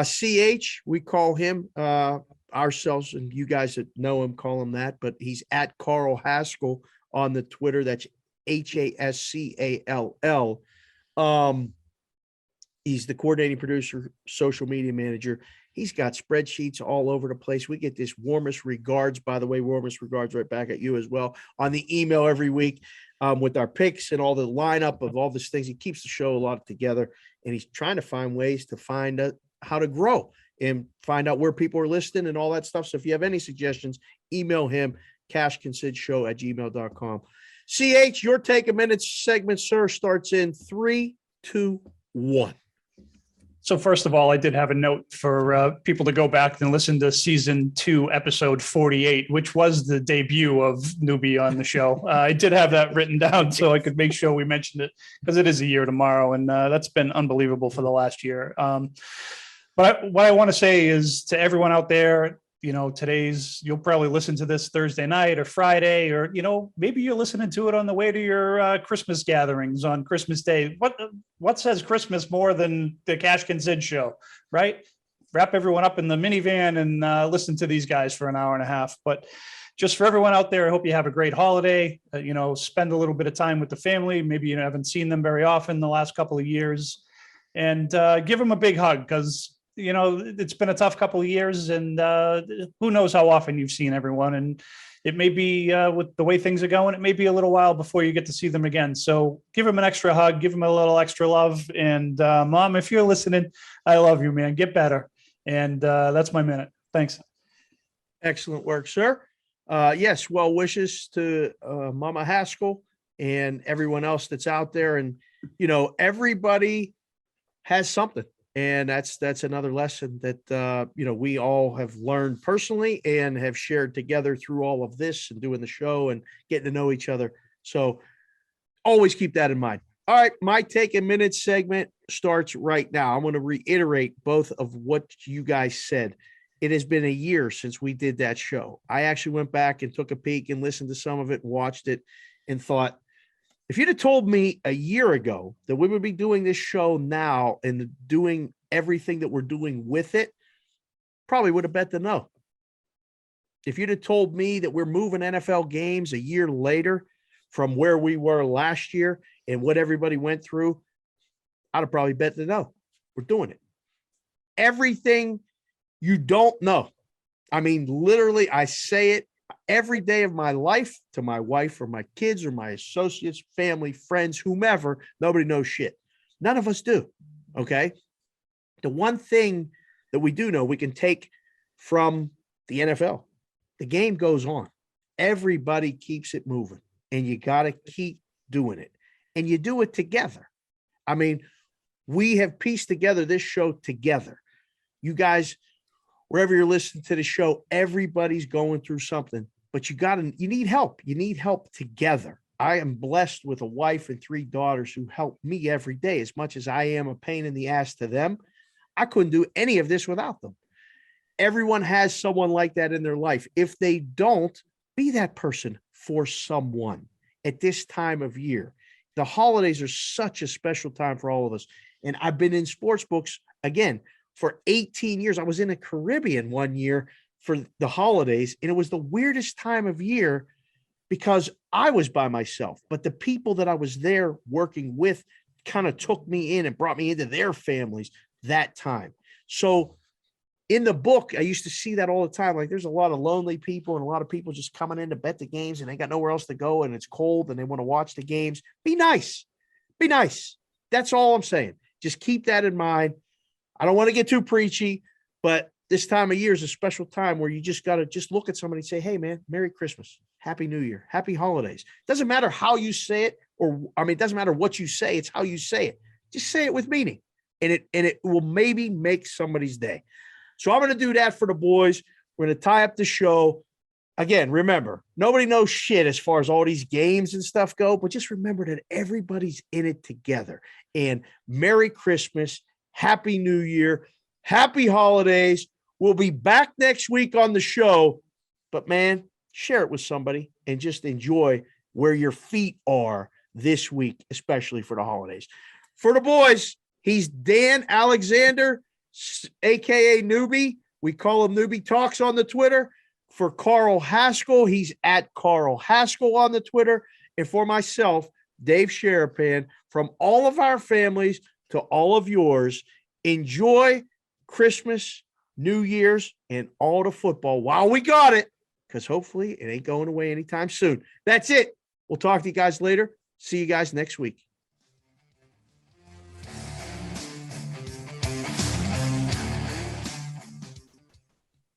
CH, we call him ourselves, and you guys that know him call him that, but he's at Carl Hascall on the Twitter. That's Hascall. He's the coordinating producer, social media manager. He's got spreadsheets all over the place. We get this warmest regards, by the way, warmest regards right back at you as well on the email every week with our picks and all the lineup of all these things. He keeps the show a lot together, and he's trying to find ways to find out how to grow and find out where people are listening and all that stuff. So if you have any suggestions, email him, cashconsidshow@gmail.com. CH, your Take a Minute segment, sir, starts in 3, 2, 1. So first of all, I did have a note for people to go back and listen to season 2, episode 48, which was the debut of Newbie on the show. I did have that written down so I could make sure we mentioned it, because it is a year tomorrow, and that's been unbelievable for the last year. But what I want to say is to everyone out there, you'll probably listen to this Thursday night or Friday, or, maybe you're listening to it on the way to your Christmas gatherings on Christmas Day. What says Christmas more than the Cash and Sid Show, right? Wrap everyone up in the minivan and listen to these guys for an hour and a half. But just for everyone out there, I hope you have a great holiday. Spend a little bit of time with the family. Maybe you haven't seen them very often the last couple of years, and give them a big hug, because it's been a tough couple of years, and who knows how often you've seen everyone. And it may be with the way things are going, it may be a little while before you get to see them again. So give them an extra hug, give them a little extra love. And Mom, if you're listening, I love you, man. Get better. And that's my minute. Thanks. Excellent work, sir. Yes, well wishes to Mama Hascall and everyone else that's out there. And, everybody has something. And that's another lesson that, we all have learned personally and have shared together through all of this and doing the show and getting to know each other. So always keep that in mind. All right. My Take a Minute segment starts right now. I'm going to reiterate both of what you guys said. It has been a year since we did that show. I actually went back and took a peek and listened to some of it, watched it, and thought, if you'd have told me a year ago that we would be doing this show now and doing everything that we're doing with it, probably would have bet the no. If you'd have told me that we're moving NFL games a year later from where we were last year and what everybody went through, I'd have probably bet the no. We're doing it. Everything you don't know. I mean, literally, I say it every day of my life to my wife or my kids or my associates, family, friends, whomever. Nobody knows shit. None of us do. Okay. The one thing that we do know we can take from the NFL, the game goes on. Everybody keeps it moving, and you got to keep doing it, and you do it together. I mean, we have pieced together this show together. You guys, wherever you're listening to the show, everybody's going through something, but you need help. You need help together. I am blessed with a wife and 3 daughters who help me every day. As much as I am a pain in the ass to them, I couldn't do any of this without them. Everyone has someone like that in their life. If they don't, be that person for someone at this time of year. The holidays are such a special time for all of us. And I've been in sports books, again, for 18 years. I was in the Caribbean one year for the holidays, and it was the weirdest time of year because I was by myself. But the people that I was there working with kind of took me in and brought me into their families that time. So in the book, I used to see that all the time. Like, there's a lot of lonely people and a lot of people just coming in to bet the games, and they got nowhere else to go, and it's cold and they want to watch the games. Be nice. Be nice. That's all I'm saying. Just keep that in mind. I don't want to get too preachy, but this time of year is a special time where you just got to just look at somebody and say, hey, man, Merry Christmas, Happy New Year, Happy Holidays. Doesn't matter how you say it, it doesn't matter what you say. It's how you say it. Just say it with meaning, and it will maybe make somebody's day. So I'm going to do that for the boys. We're going to tie up the show. Again, remember, nobody knows shit as far as all these games and stuff go, but just remember that everybody's in it together. And Merry Christmas, Happy New Year, Happy Holidays. We'll be back next week on the show, but man, share it with somebody and just enjoy where your feet are this week, especially for the holidays. For the boys, he's Dan Alexander, AKA Newbie. We call him Newbie Talks on the Twitter. For Carl Hascall, he's at Carl Hascall on the Twitter. And for myself, Dave Sharapan, from all of our families to all of yours, enjoy Christmas, New Year's, and all the football while we got it, because hopefully it ain't going away anytime soon. That's it. We'll talk to you guys later. See you guys next week.